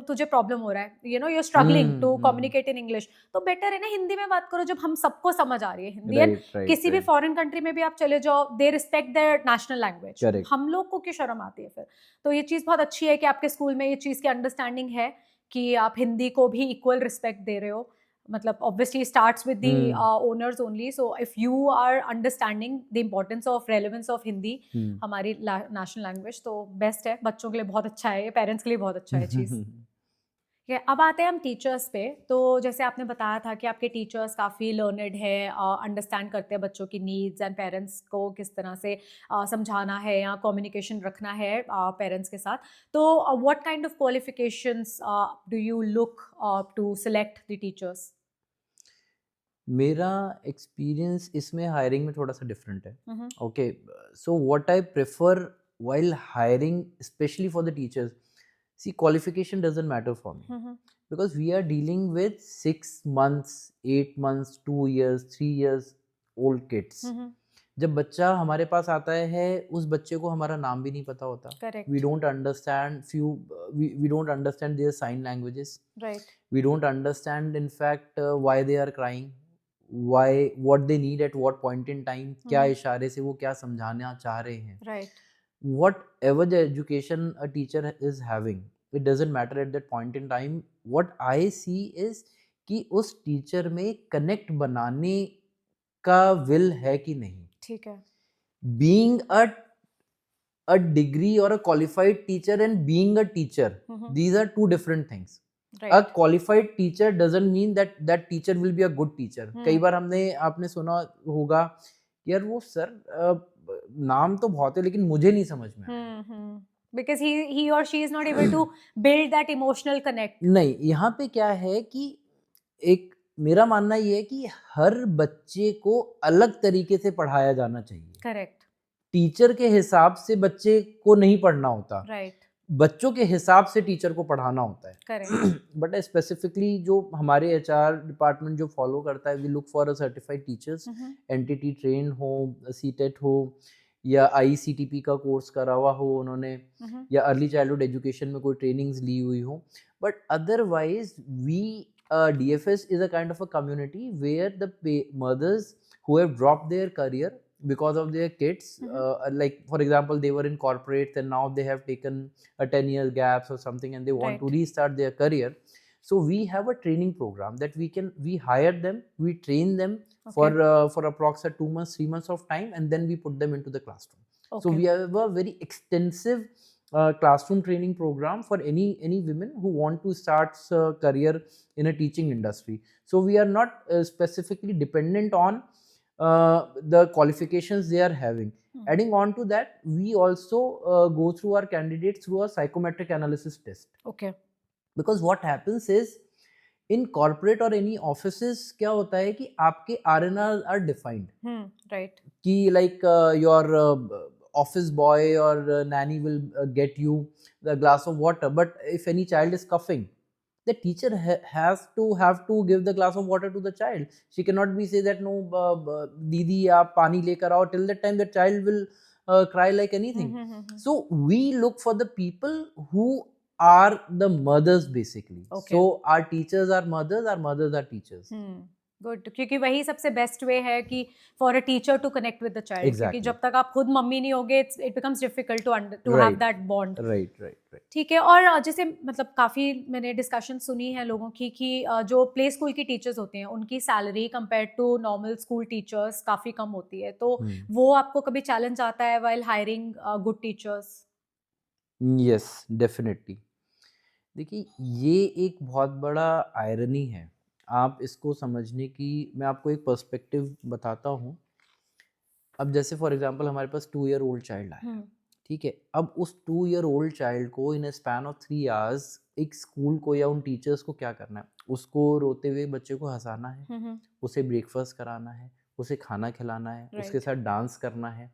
तुझे प्रॉब्लम हो रहा है, you know, you are struggling to communicate in English, तो बेटर है ना हिंदी में बात करो जब हम सबको समझ आ रही है हिंदी। एंड किसी भी फॉरेन कंट्री में भी आप चले जाओ, they respect there national language, हम लोग को क्यों शर्म आती है फिर। तो ये चीज़ बहुत अच्छी है कि आपके स्कूल में ये चीज़ की अंडरस्टैंडिंग है कि आप हिंदी को भी इक्वल रिस्पेक्ट दे रहे हो। मतलब obviously starts with the owners only, so if you are understanding the importance of relevance of Hindi, हमारी नेशनल लैंग्वेज, तो बेस्ट है, बच्चों के लिए बहुत अच्छा है, ये पेरेंट्स के लिए बहुत अच्छा है चीज़। अब आते हैं हम टीचर्स पे। तो जैसे आपने बताया था कि आपके टीचर्स काफ़ी लर्नड है, अंडरस्टैंड करते हैं बच्चों की नीड्स एंड पेरेंट्स को किस तरह से समझाना है या कम्युनिकेशन रखना है पेरेंट्स के साथ। तो what kind of qualifications do you look to select the teachers? मेरा एक्सपीरियंस इसमें हायरिंग में थोड़ा सा डिफरेंट है। Okay, so what I prefer while hiring, especially for the teachers, see, qualification doesn't matter for me, because we are dealing with 6 months, 8 months, 2 years, 3 years old kids. जब बच्चा हमारे पास आता है, उस बच्चे को हमारा नाम भी नहीं पता होता. Correct. We don't understand we don't understand their sign languages. Right. We don't understand, in fact, why they are crying, what they need at what point in time, क्या इशारे से वो क्या समझाना चाह रहे हैं. Right. Whatever the education a teacher is having, it doesn't matter at that point in time. What I see is कि उस टीचर में कनेक्ट बनाने का विल है कि नहीं. ठीक है. Being a degree or a qualified teacher and being a teacher, these are two different things. Right. A qualified teacher doesn't mean that teacher will be a good teacher. कई बार आपने सुना होगा यार वो सर नाम तो बहुत है लेकिन मुझे नहीं समझ में आया. Because he or she is not able to build that emotional connect. नहीं, यहाँ पे क्या है कि एक मेरा मानना ये है कि हर बच्चे को अलग तरीके से पढ़ाया जाना चाहिए. करेक्ट. टीचर के हिसाब से बच्चे को नहीं पढ़ना होता. राइट. बच्चों के हिसाब से टीचर को पढ़ाना होता है. करेक्ट. बट स्पेसिफिकली जो हमारे एचआर डिपार्टमेंट जो फॉलो करता है, we look for a certified teachers, NTT train हो, सीटेट हो, या आईसीटीपी का कोर्स करा हुआ हो उन्होंने, या अर्ली चाइल्डहुड एजुकेशन में कोई ट्रेनिंग्स ली हुई हो. But otherwise we DFS is a kind of a community where the mothers who have dropped their career because of their kids, like for example they were in corporates and now they have taken a 10-year gaps or something and they want to restart their career. So we have a training program that we hire them, we train them for approximately 2 months, 3 months of time, and then we put them into the classroom. So we have a very extensive classroom training program for any women who want to start a career in a teaching industry. So we are not specifically dependent on the qualifications they are having. Adding on to that, we also go through our candidates through a psychometric analysis test. Okay. Because what happens is in corporate or any offices क्या होता है कि आपके RNR are defined. Right. कि like your office boy or nanny will get you the glass of water, but if any child is coughing, the teacher have to give the glass of water to the child. She cannot be say that no didi aap pani lekar aao, till that time the child will cry like anything. So we look for the people who are the mothers basically. So our teachers are mothers, our mothers are teachers. गुड, क्योंकि वही सबसे best way है कि for a teacher to connect with the child, क्योंकि जब तक आप खुद मम्मी नहीं होगे it becomes difficult to have that bond. Right. ठीक है. और जैसे मतलब काफ़ी मैंने डिस्कशन सुनी है लोगों की कि जो प्ले स्कूल की टीचर्स होते हैं उनकी salary compare to normal school teachers काफ़ी कम होती है, तो वो आपको कभी चैलेंज आता है while hiring good teachers? Yes, definitely. देखिए ये एक बहुत बड़ा आयरनी है. आप इसको समझने की मैं आपको एक पर्सपेक्टिव बताता हूँ. अब जैसे फॉर एग्जांपल हमारे पास 2 year old चाइल्ड आया, ठीक है. अब उस 2 year old चाइल्ड को इन अ स्पैन ऑफ 3 hours एक स्कूल को या उन टीचर्स को क्या करना है, उसको रोते हुए बच्चे को हंसाना है, उसे ब्रेकफास्ट कराना है, उसे खाना खिलाना है, उसके साथ डांस करना है,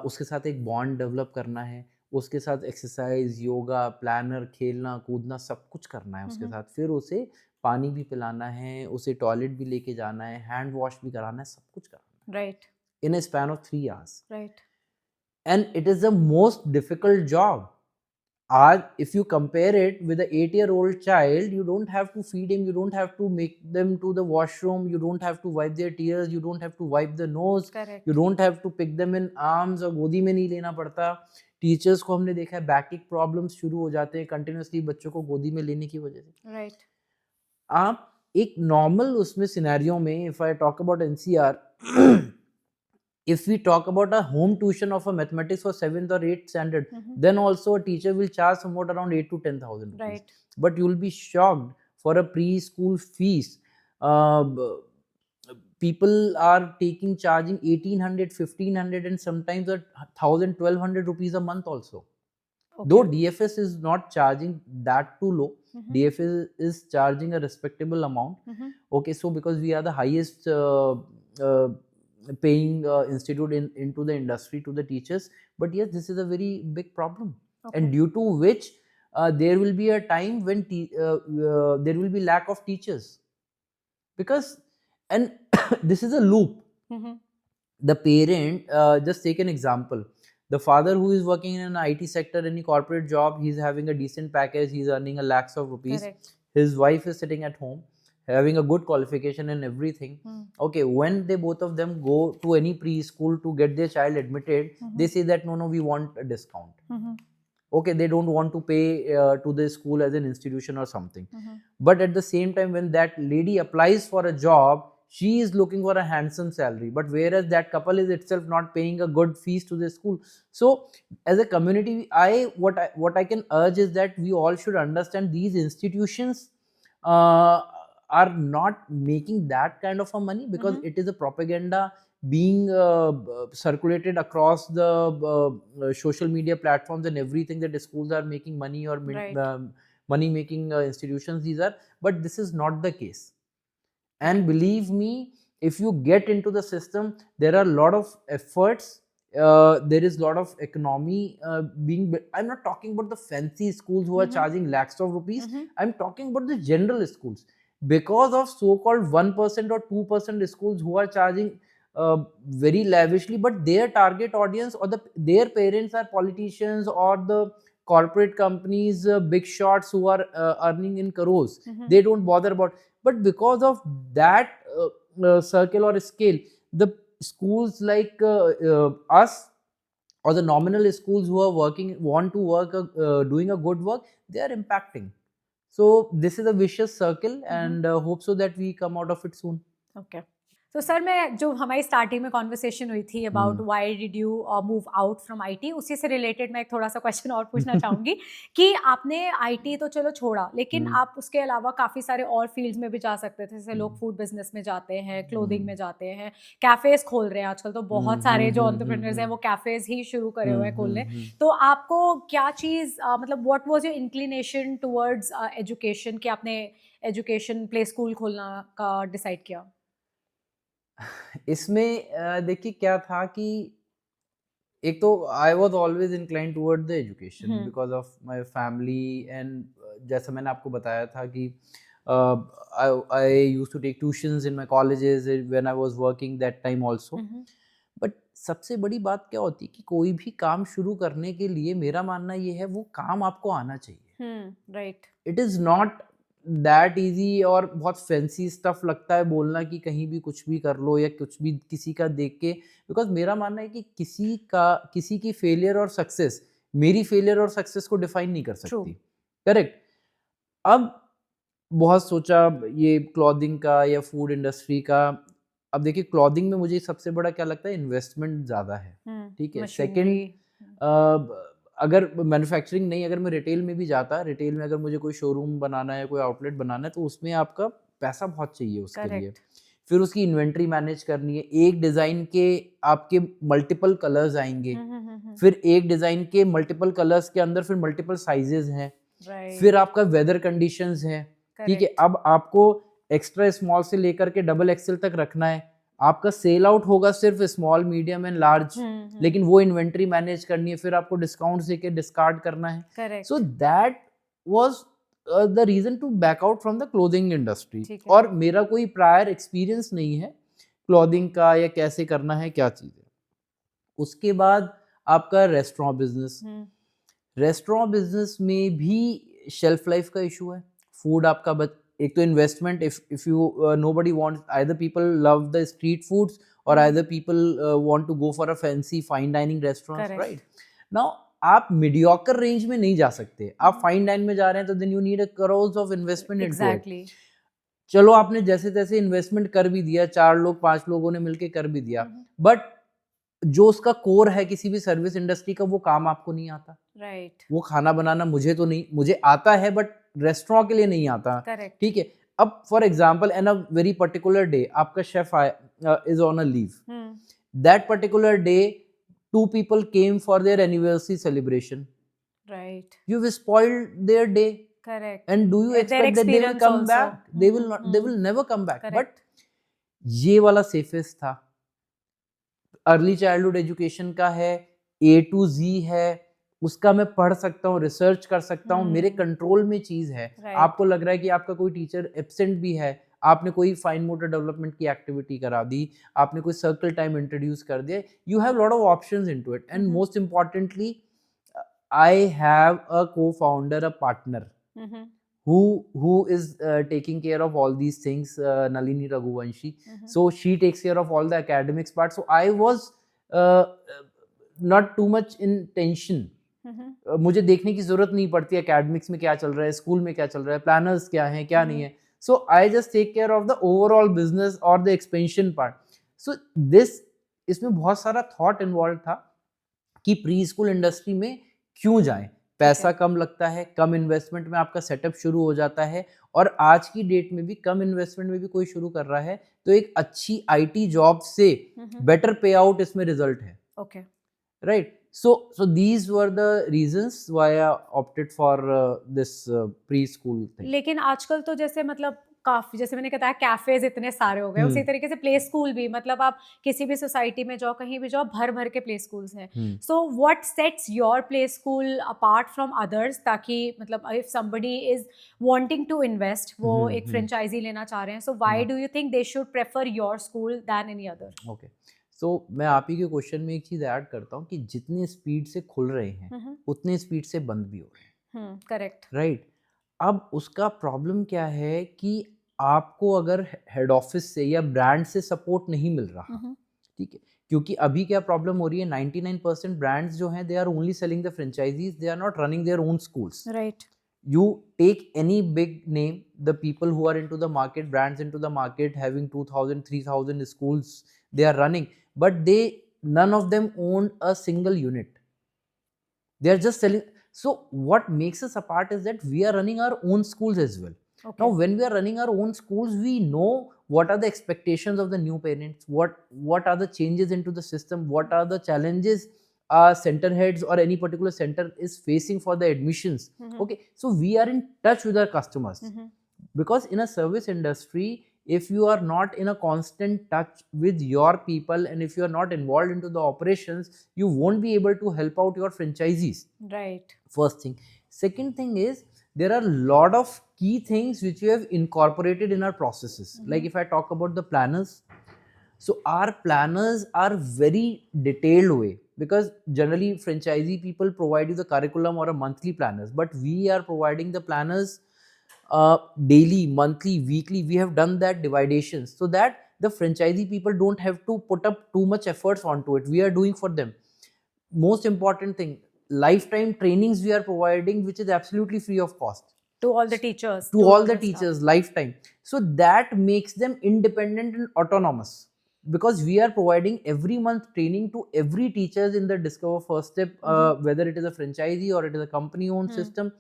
उसके साथ एक बॉन्ड डेवलप करना है, उसके साथ एक्सरसाइज, योगा, प्लानर, खेलना कूदना सब कुछ करना है उसके साथ। फिर उसे पानी भी पिलाना है, उसे टॉयलेट भी लेके जाना है, हैंड वॉश भी कराना है, सब कुछ कराना है right in a span of 3 hours। Right And it is the most difficult job. If you compare it with an 8-year-old child, you don't have to feed him, you don't have to make them to the washroom, you don't have to wipe their tears, you don't have to wipe the nose, correct you don't have to pick them in arms, और गोदी में नहीं लेना पड़ता। Teachers को हमने देखा है बैकिक प्रॉब्लम्स शुरू हो जाते हैं कंटिन्यूसली बच्चों को गोदी में लेने की वजह से। राइट आप एक नॉर्मल उसमें सिनेरियो में, if I talk about NCR, if we talk about a home tuition of a mathematics for 7th or 8th standard, then also a teacher will charge somewhat around 8 to 10,000 rupees. Right. But you will be shocked for a preschool fees. People are charging 1,800, 1,500 and sometimes 1,000, 1,200 rupees a month also. Okay. Though DFS is not charging that too low, DFS is charging a respectable amount. Okay, so because we are the highest paying institute into the industry to the teachers, but yes, this is a very big problem. Okay. And due to which there will be a time when there will be lack of teachers, because, and this is a loop. The parent, just take an example, the father who is working in an IT sector, any corporate job, he's having a decent package, he's earning a lakhs of rupees. Correct. His wife is sitting at home having a good qualification and everything. Okay, when they both of them go to any preschool to get their child admitted, they say that no, we want a discount. Okay, they don't want to pay to the school as an institution or something. But at the same time, when that lady applies for a job, she is looking for a handsome salary, but whereas that couple is itself not paying a good fees to the school. So as a community, what I can urge is that we all should understand these institutions are not making that kind of a money, because it is a propaganda being circulated across the social media platforms and everything, that the schools are making money or money making institutions these are, but this is not the case. And believe me, if you get into the system, there are a lot of efforts, there is a lot of economy being, I'm not talking about the fancy schools who are charging lakhs of rupees, I'm talking about the general schools. Because of so-called 1% or 2% schools who are charging very lavishly, but their target audience or their parents are politicians or the corporate companies, big shots who are earning in crores. They don't bother about. But because of that circle or scale, the schools like us, or the nominal schools who are working, want to work, doing a good work, they are impacting. So this is a vicious circle, and hope so that we come out of it soon. Okay. तो sir, मैं जो हमारी starting में conversation हुई थी about why did you move out from IT, उसी से related मैं एक थोड़ा सा क्वेश्चन और पूछना चाहूँगी कि आपने आईटी तो चलो छोड़ा, लेकिन आप उसके अलावा काफ़ी सारे और फील्ड्स में भी जा सकते थे। जैसे लोग फूड बिजनेस में जाते हैं, क्लोथिंग में जाते हैं, कैफ़ेज़ खोल रहे हैं आजकल, तो बहुत सारे जो एंटरप्रेन्योर्स हैं वो कैफ़ेज़ ही शुरू करे हुए हैं खोलने। तो आपको क्या चीज़, मतलब what was your inclination towards education कि आपने एजुकेशन प्ले स्कूल खोलना का डिसाइड किया? इसमें देखिए क्या था कि एक तो I was always incline toward the education because of my family, and जैसा मैंने आपको बताया था कि I use to take tuitions in my colleges when I was working that time also. But सबसे बड़ी बात क्या होती है कि कोई भी काम शुरू करने के लिए मेरा मानना ये है, वो काम आपको आना चाहिए। Right. It is not that easy, और बहुत फैंसी स्टफ लगता है बोलना कि कहीं भी कुछ भी कर लो या कुछ भी किसी का देख के, बिकॉज मेरा मानना है कि किसी की फेलियर और सक्सेस मेरी फेलियर और सक्सेस को डिफाइन नहीं कर सकती। करेक्ट। अब बहुत सोचा ये क्लॉथिंग का या फूड इंडस्ट्री का। अब देखिए क्लॉथिंग में मुझे सबसे बड़ा क्या लगता है, इन्वेस्टमेंट ज़्यादा है, ठीक है। सेकेंड, अगर मैन्युफैक्चरिंग नहीं, अगर मैं रिटेल में भी जाता, रिटेल में अगर मुझे कोई शोरूम बनाना है, कोई आउटलेट बनाना है, तो उसमें आपका पैसा बहुत चाहिए उसके लिए। फिर उसकी इन्वेंट्री मैनेज करनी है, एक डिज़ाइन के आपके मल्टीपल कलर्स आएंगे, फिर एक डिज़ाइन के मल्टीपल कलर्स के अंदर फिर मल्टीपल साइजेस हैं, फिर आपका वेदर कंडीशंस हैं, ठीक है। अब आपको एक्स्ट्रा स्मॉल से लेकर के डबल एक्सेल तक रखना है, आपका सेल आउट होगा सिर्फ स्मॉल मीडियम एंड लार्ज, लेकिन वो इन्वेंट्री मैनेज करनी है, फिर आपको डिस्काउंट देके डिस्कार्ड करना है. Correct. So that was the reason to back out from the clothing industry. ठीक है. और मेरा कोई प्रायर एक्सपीरियंस नहीं है क्लोथिंग का या कैसे करना है क्या चीज़ है. उसके बाद आपका रेस्टोरेंट बिजनेस. रेस्टोरेंट बिजनेस में भी शेल्फ लाइफ का इशू है. फूड आपका एक तो investment, if you nobody wants, either people love the street foods और either people want to go for a fancy fine dining restaurant, right. Now आप mediocre range में नहीं जा सकते. आप फाइन डाइन में जा रहे हैं तो then you need a crores of investment into it. चलो आपने जैसे तैसे इन्वेस्टमेंट कर भी दिया, 4 लोग 5 लोगों ने मिलके कर भी दिया, बट जो उसका कोर है किसी भी सर्विस इंडस्ट्री का, वो काम आपको नहीं आता. राइट. वो खाना बनाना मुझे आता है, बट रेस्टोरेंट के लिए नहीं आता. ठीक है. अब for example an a very particular day आपका chef is on a leave. That particular day 2 people came for their anniversary celebration. Right. You've spoiled their day. Correct. And do you expect that they will come also. back? They will not. They will never come back. Correct. But ये वाला safest था. Early childhood education का है, A to Z है, उसका मैं पढ़ सकता हूँ, रिसर्च कर सकता हूँ, मेरे कंट्रोल में चीज है. आपको लग रहा है कि आपका कोई टीचर एब्सेंट भी है, आपने कोई फाइन मोटर डेवलपमेंट की एक्टिविटी करा दी, आपने कोई सर्कल टाइम इंट्रोड्यूस कर दिया, you have lot of options into it. And most importantly I have a co-founder, a partner who is taking care of all these things, Nalini Raghuvanshi. So she takes care of all the academics part. So I was not too much in tension. मुझे देखने की जरूरत नहीं पड़ती academics में क्या चल रहा है, स्कूल में क्या चल रहा है, प्लानर्स क्या हैं क्या नहीं है. So I just take care of the overall business or the expansion part. So इसमें बहुत सारा thought involved था कि प्री स्कूल इंडस्ट्री में क्यों जाएं. पैसा कम लगता है, कम इन्वेस्टमेंट में आपका सेटअप शुरू हो जाता है, और आज की डेट में भी कम इन्वेस्टमेंट में भी कोई शुरू कर रहा है तो एक अच्छी आईटी जॉब से बेटर पे आउट इसमें रिजल्ट है. Okay. Right. So these were the reasons why I opted for this preschool thing. लेकिन आजकल तो जैसे मतलब काफी, जैसे मैंने बताया, कैफेज इतने सारे हो गए, उसी तरीके से प्ले स्कूल भी, मतलब आप किसी भी सोसाइटी में जाओ, कहीं भी जाओ, भर भर के प्ले स्कूल्स हैं. So what sets your play school apart from others, ताकि मतलब if somebody is wanting to invest, वो एक फ्रेंचाइजी लेना चाह रहे हैं, so why do you think they should prefer your school than any other? Okay. तो मैं आप ही के क्वेश्चन में एक चीज ऐड करता हूँ कि जितनी स्पीड से खुल रहे हैं उतनी स्पीड से बंद भी हो रहे हैं. करेक्ट. राइट. अब उसका प्रॉब्लम क्या है कि आपको अगर हेड ऑफिस से या ब्रांड से सपोर्ट नहीं मिल रहा, ठीक है, क्योंकि अभी क्या प्रॉब्लम हो रही है, 99% ब्रांड्स जो हैं they are only selling the franchisees, they are not running their own schools. Right. You take any big name, the people who are into the market, brands into the market, having 2000 3000 schools they are running, but none of them own a single unit. They are just selling. So what makes us apart is that we are running our own schools as well. Okay. Now when we are running our own schools, we know what are the expectations of the new parents, what are the changes into the system, what are the challenges center heads or any particular center is facing for the admissions. Okay, so we are in touch with our customers, because in a service industry, if you are not in a constant touch with your people and if you are not involved into the operations, you won't be able to help out your franchisees. Right. First thing. Second thing is, there are a lot of key things which we have incorporated in our processes. Like if I talk about the planners, so our planners are very detailed way, because generally franchisee people provide you the curriculum or a monthly planners, but we are providing the planners daily, monthly, weekly. We have done that dividations so that the franchisee people don't have to put up too much efforts onto it. We are doing for them. Most important thing, lifetime trainings we are providing, which is absolutely free of cost to all the teachers. To all the teachers, lifetime. So that makes them independent and autonomous, because we are providing every month training to every teachers in the Discover First Step, whether it is a franchisee or it is a company owned system.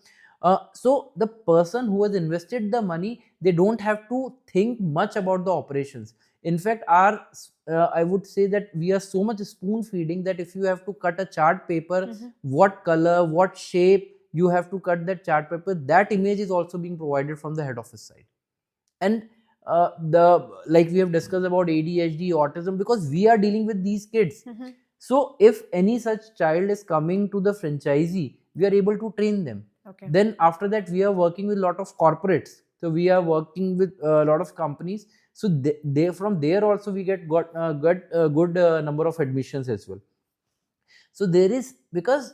So the person who has invested the money, they don't have to think much about the operations. In fact, I would say that we are so much spoon feeding that if you have to cut a chart paper, what color, what shape you have to cut that chart paper, that image is also being provided from the head office side. And the like we have discussed about ADHD, autism, because we are dealing with these kids. So if any such child is coming to the franchisee, we are able to train them. Okay. Then after that, we are working with a lot of corporates. So we are working with a lot of companies. So they from there also we got a good number of admissions as well. So there is, because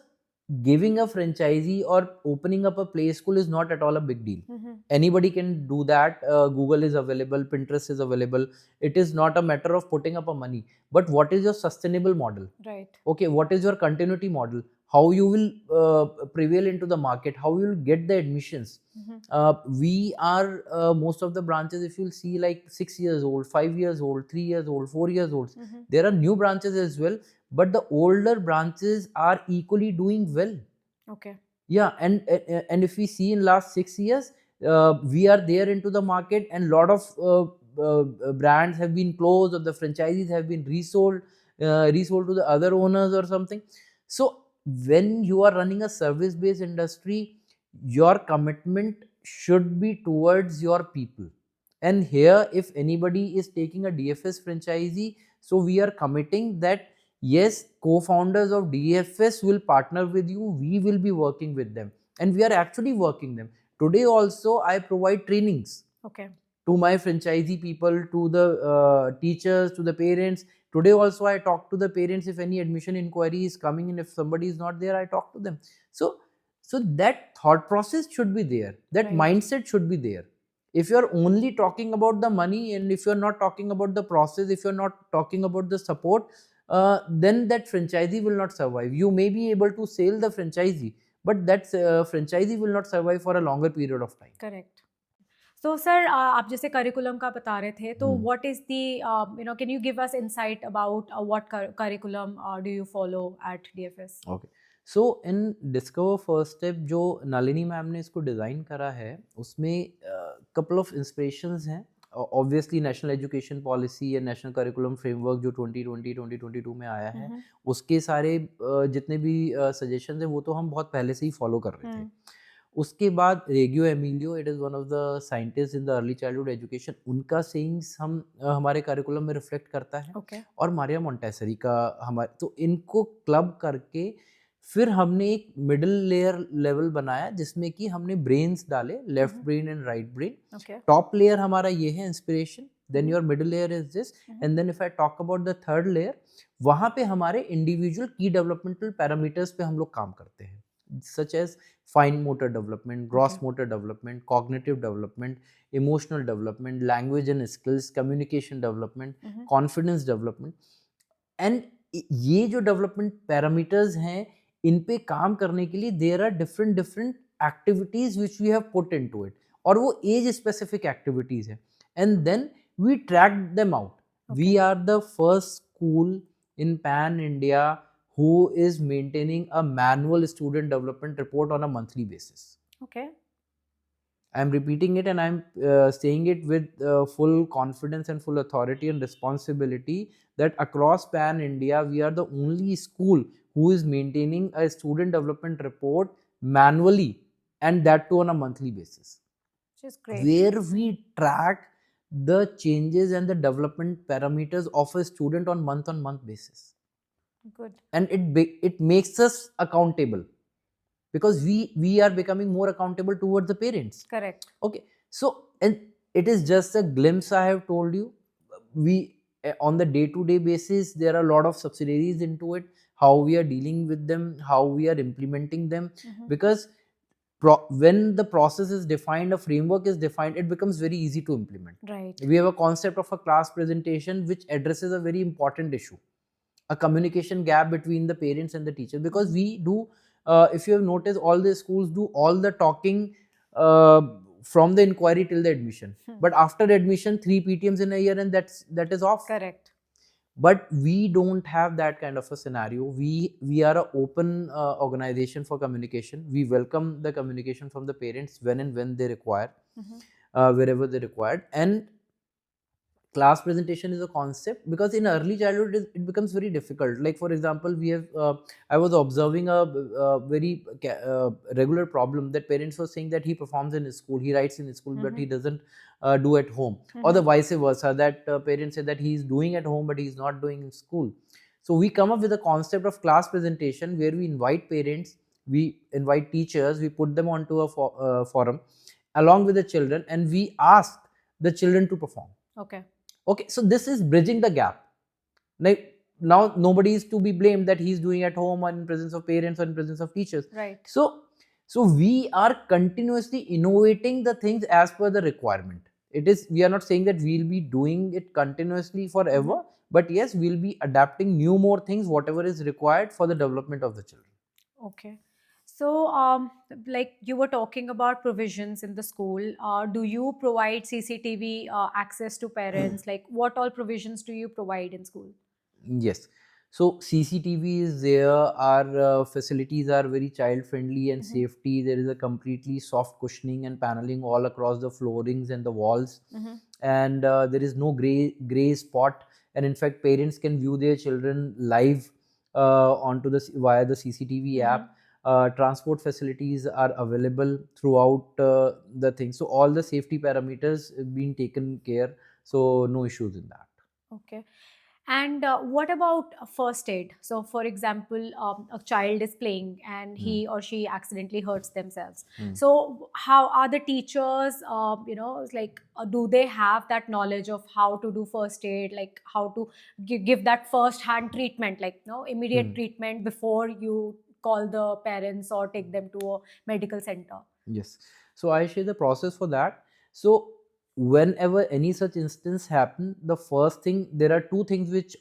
giving a franchisee or opening up a play school is not at all a big deal. Anybody can do that. Google is available, Pinterest is available. It is not a matter of putting up a money, but what is your sustainable model? Right. Okay, what is your continuity model? How you will prevail into the market? How you will get the admissions? We are most of the branches, if you'll see, like 6 years old, 5 years old, 3 years old, 4 years old. There are new branches as well, but the older branches are equally doing well. Okay. Yeah, and if we see in last 6 years, we are there into the market, and lot of brands have been closed, or the franchisees have been resold to the other owners or something. So when you are running a service based industry, your commitment should be towards your people. And here, if anybody is taking a DFS franchisee, so we are committing that yes, co-founders of DFS will partner with you. We will be working with them, and we are actually working them. Today also, I provide trainings. Okay. To my franchisee people, to the teachers, to the parents. Today also, I talk to the parents if any admission inquiry is coming in. If somebody is not there, I talk to them. So that thought process should be there. That Right. mindset should be there. If you are only talking about the money, and if you are not talking about the process, if you are not talking about the support, then that franchisee will not survive. You may be able to sell the franchisee, but that franchisee will not survive for a longer period of time. Correct. So sir, आप जैसे curriculum का बता रहे थे, तो what is the can you give us insight about what curriculum do you follow at DFS? Okay. So in Discover First Step, जो Nalini ma'am ने इसको डिज़ाइन करा है, उसमें couple of inspirations हैं. Obviously नेशनल एजुकेशन पॉलिसी या national curriculum framework जो 2020-2022 में आया है, उसके सारे जितने भी सजेशंस हैं, वो तो हम बहुत पहले से ही फॉलो कर रहे थे. उसके बाद Reggio Emilio, it is one of the scientist in the early childhood education, उनका सेइंग्स हम हमारे करिकुलम में रिफ्लेक्ट करता है. Okay. और मारिया मोंटेसरी का हमारे, तो इनको क्लब करके फिर हमने एक मिडिल लेयर लेवल बनाया, जिसमें कि हमने ब्रेन्स डाले, left brain and right brain. Top layer हमारा ये है inspiration, then your middle layer is this, and then if I talk about the third layer, वहाँ पे हमारे इंडिविजुअल की डेवलपमेंटल पैरामीटर्स पे हम लोग काम करते हैं, such as fine motor development, gross motor development, cognitive development, emotional development, language and skills, communication development, confidence development. And ये जो development parameters हैं, इन पे काम करने के लिए there are different activities which we have put into it, और वो age specific activities हैं, and then we tracked them out. We are the first school in Pan India who is maintaining a manual student development report on a monthly basis. Okay. I am repeating it, and I am saying it with full confidence and full authority and responsibility that across Pan India, we are the only school who is maintaining a student development report manually, and that too on a monthly basis. Which is great. Where we track the changes and the development parameters of a student on month basis. Good. And it makes us accountable, because we are becoming more accountable towards the parents. Correct. Okay, so, and it is just a glimpse I have told you. We on the day-to-day basis, there are a lot of subsidiaries into it, how we are dealing with them, how we are implementing them, because when the process is defined, a framework is defined, it becomes very easy to implement. Right. We have a concept of a class presentation which addresses a very important issue, a communication gap between the parents and the teachers, because we do, if you have noticed, all the schools do all the talking from the inquiry till the admission, but after admission 3 PTMs in a year, and that is off. Correct. But we don't have that kind of a scenario. We are an open organization for communication. We welcome the communication from the parents when and when they require, wherever they required. And class presentation is a concept, because in early childhood it becomes very difficult. Like for example, we have I was observing a very regular problem, that parents were saying that he performs in his school, he writes in his school, but he doesn't do at home, or the vice versa, that parents say that he is doing at home but he is not doing in school. So we come up with a concept of class presentation, where we invite parents, we invite teachers, we put them onto a forum along with the children, and we ask the children to perform. Okay. Okay, so this is bridging the gap. Like now nobody is to be blamed that he's doing at home or in presence of parents or in presence of teachers. Right. So we are continuously innovating the things as per the requirement. It is, we are not saying that we'll be doing it continuously forever, but yes, we'll be adapting new more things, whatever is required for the development of the children. Okay. So, like you were talking about provisions in the school, do you provide CCTV access to parents? Like, what all provisions do you provide in school? Yes. So CCTV is there. Our facilities are very child friendly and safety. There is a completely soft cushioning and paneling all across the floorings and the walls, and there is no gray spot. And in fact, parents can view their children live onto the via the CCTV app. Transport facilities are available throughout the thing. So all the safety parameters have been taken care. So no issues in that. Okay. And what about first aid? So, for example, a child is playing and he or she accidentally hurts themselves. So, how are the teachers, like, do they have that knowledge of how to do first aid, like how to give that first hand treatment, like, immediate treatment before you call the parents or take them to a medical center? Yes. So I share the process for that. So whenever any such instance happen, the first thing, there are two things which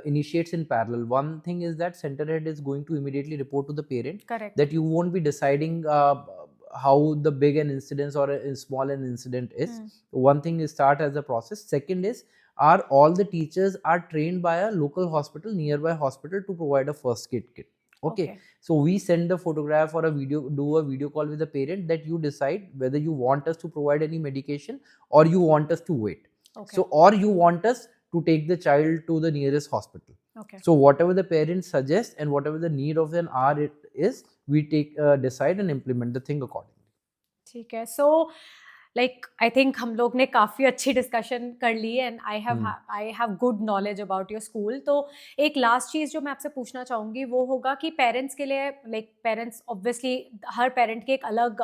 initiates in parallel. One thing is that center head is going to immediately report to the parent. Correct. That you won't be deciding how the big an incident or a small an incident is. One thing is start as a process. Second is, are all the teachers are trained by a local hospital, nearby hospital, to provide a first aid kit. Okay. So we send the photograph or a video, do a video call with the parent, that you decide whether you want us to provide any medication or you want us to wait. Okay. So, or you want us to take the child to the nearest hospital. Okay. So whatever the parents suggest and whatever the need of an hour it is, we take decide and implement the thing accordingly. ठीक है. So, like, I think हम लोग ने काफ़ी अच्छी discussion कर ली and I have good knowledge about your school. तो एक लास्ट चीज़ जो मैं आपसे पूछना चाहूँगी वो होगा कि पेरेंट्स के लिए, लाइक पेरेंट्स ऑब्वियसली हर पेरेंट की एक अलग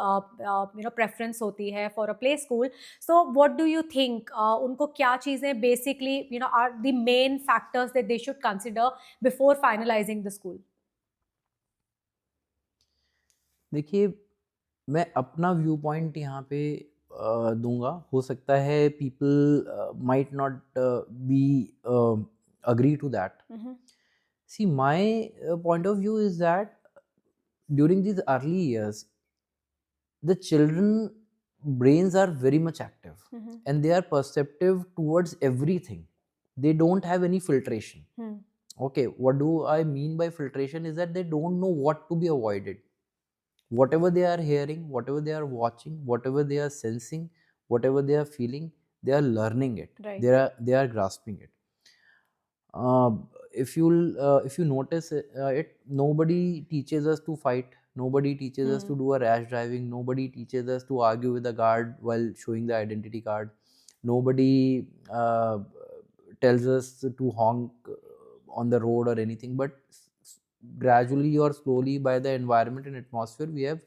प्रेफरेंस होती है for a play school. So what do you think, उनको क्या चीज़ें basically are the main factors that they should consider before finalising the school? देखिए, मैं अपना व्यू पॉइंट यहाँ पे दूंगा. हो सकता है people might not be agree to that. See, my point of view is that during these early years, the children brains are very much active, and they are perceptive towards everything. They don't have any filtration. Okay, what do I mean by filtration is that they don't know what to be avoided. Whatever they are hearing, whatever they are watching, whatever they are sensing, whatever they are feeling, they are learning it. Right. They are grasping it. If you notice it, nobody teaches us to fight. Nobody teaches us to do a rash driving. Nobody teaches us to argue with the guard while showing the identity card. Nobody tells us to honk on the road or anything. But gradually or slowly, by the environment and atmosphere, we have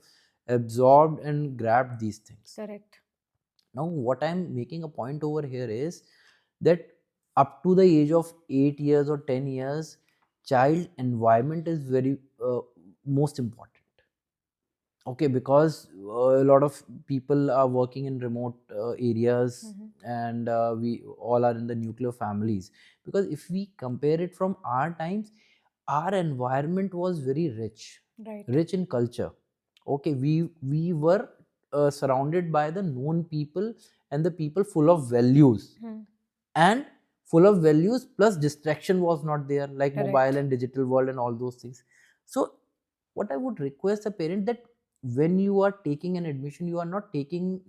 absorbed and grabbed these things. Correct. Now what I'm making a point over here is that up to the age of 8 years or 10 years, child environment is very most important. Okay, because a lot of people are working in remote areas, and we all are in the nuclear families. Because if we compare it from our times, our environment was very rich. Right. Rich in culture. Okay, we were surrounded by the known people and the people full of values, and full of values plus distraction was not there, like Correct. mobile and digital world and all those things. So what I would request a parent, that when you are taking an admission, you are not getting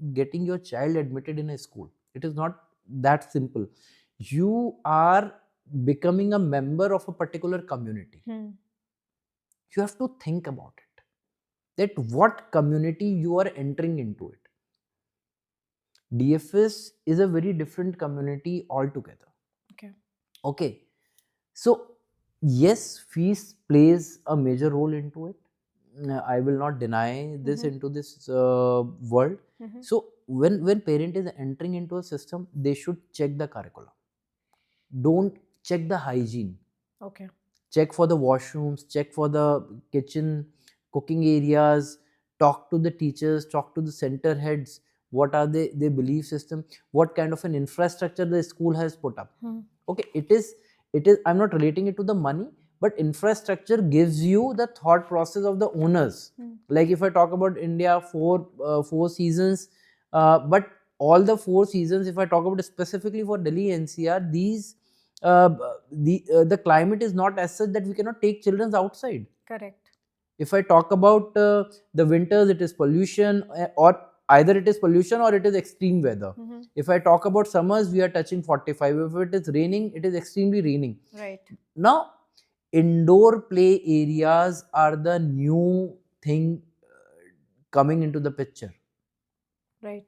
your child admitted in a school. It is not that simple. you are becoming a member of a particular community. You have to think about it, that what community you are entering into it. DFS is a very different community altogether. Okay, so yes, fees plays a major role into it. I will not deny this into this world. So when parent is entering into a system, they should check the curriculum. Don't check the hygiene. Okay. Check for the washrooms, check for the kitchen, cooking areas, talk to the teachers, talk to the center heads. What are their belief system? What kind of an infrastructure the school has put up? Okay, it is I'm not relating it to the money, but infrastructure gives you the thought process of the owners. Like if I talk about India, four seasons, but all the 4 seasons, if I talk about specifically for Delhi NCR, these the climate is not as such that we cannot take children outside. Correct. If I talk about the winters, it is pollution, or either it is pollution or it is extreme weather. If I talk about summers, we are touching 45. If it is raining, it is extremely raining. Right. Now, indoor play areas are the new thing coming into the picture. Right.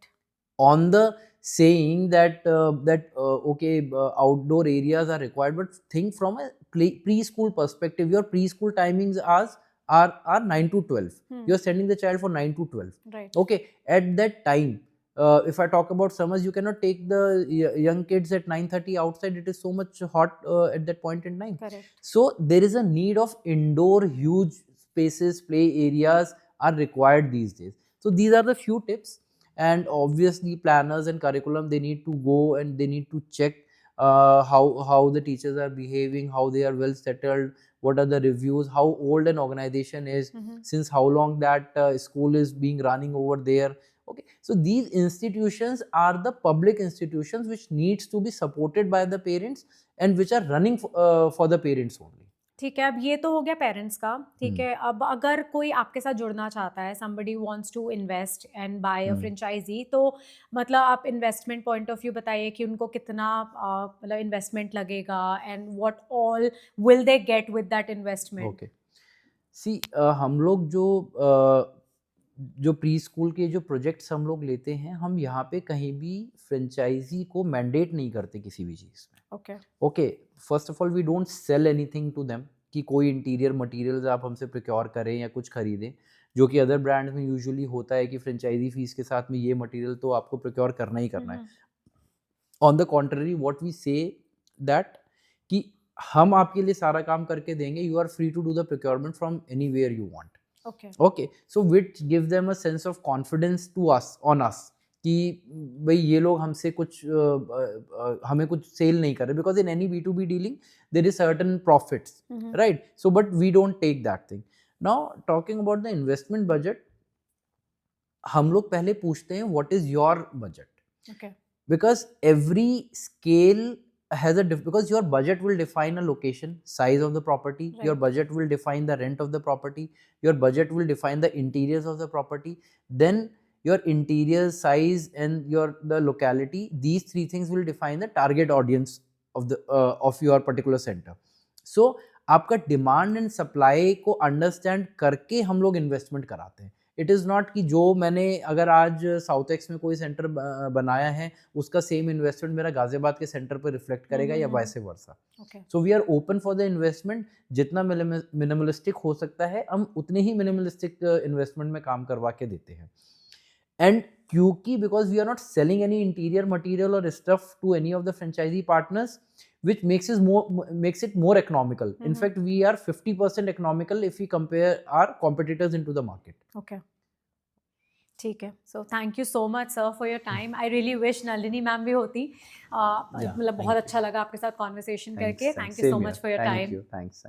On the saying that okay, outdoor areas are required, but think from a preschool perspective. Your preschool timings are 9 to 12. You're sending the child for 9 to 12. Right. Okay, at that time, if I talk about summers, you cannot take the young kids at 9:30 outside. It is so much hot at that point in time. Correct. So there is a need of indoor huge spaces, play areas are required these days. So these are the few tips. And obviously planners and curriculum, they need to go and they need to check how the teachers are behaving, how they are well settled, what are the reviews, how old an organization is, since how long that school is being running over there. Okay, so these institutions are the public institutions which needs to be supported by the parents and which are running for the parents only. ठीक है, अब ये तो हो गया parents का, ठीक है। अब अगर कोई आपके साथ जुड़ना चाहता है, somebody wants to invest and buy a franchisee, तो मतलब आप इन्वेस्टमेंट पॉइंट ऑफ व्यू बताइए कि उनको कितना मतलब इन्वेस्टमेंट लगेगा and what all will they get with that investment? Okay. See, हम लोग जो प्री स्कूल के जो प्रोजेक्ट्स हम लोग लेते हैं, हम यहाँ पे कहीं भी फ्रेंचाइजी को मैंडेट नहीं करते किसी भी चीज़ में. Okay, first of all we don't sell anything to them कि कोई इंटीरियर मटेरियल्स आप हमसे प्रोक्योर करें या कुछ खरीदें, जो कि अदर ब्रांड्स में यूजुअली होता है कि फ्रेंचाइजी फीस के साथ में ये मटेरियल तो आपको प्रोक्योर करना ही करना है. On the contrary what we say that कि हम आपके लिए सारा काम करके देंगे, you are free to do the procurement from anywhere you want. Okay, so which gives them a sense of confidence to us, on us, कि भाई ये लोग हमसे कुछ हमें कुछ सेल नहीं कर रहे, because in any B2B dealing there is certain profits, right? So but we don't take that thing. Now talking about the investment budget, हम लोग पहले पूछते हैं what is your budget? Okay. Because every scale has a because your budget will define a location, size of the property, right. Your budget will define the rent of the property, your budget will define the interiors of the property, then your interior size and the locality, these three things will define the target audience of the of your particular center. So आपका demand and supply को understand करके हम लोग investment कराते हैं. It is not कि जो मैंने अगर आज साउथ एक्स में कोई सेंटर बनाया है उसका सेम इन्वेस्टमेंट मेरा गाजियाबाद के सेंटर पर रिफ्लेक्ट करेगा या vice versa. So we are open for the investment. जितना मिनिमलिस्टिक हो सकता है हम उतने ही मिनिमलिस्टिक इन्वेस्टमेंट में काम करवा के देते हैं. एंड क्योंकि because we are not selling any interior material और stuff to any of the franchisee partners, which makes it more economical. In fact, we are 50% economical if we compare our competitors into the market. Okay. ठीक है. So thank you so much sir for your time. I really wish Nalini ma'am भी होती. मतलब बहुत अच्छा लगा आपके साथ conversation करके. Thank you so much for your time. Thanks.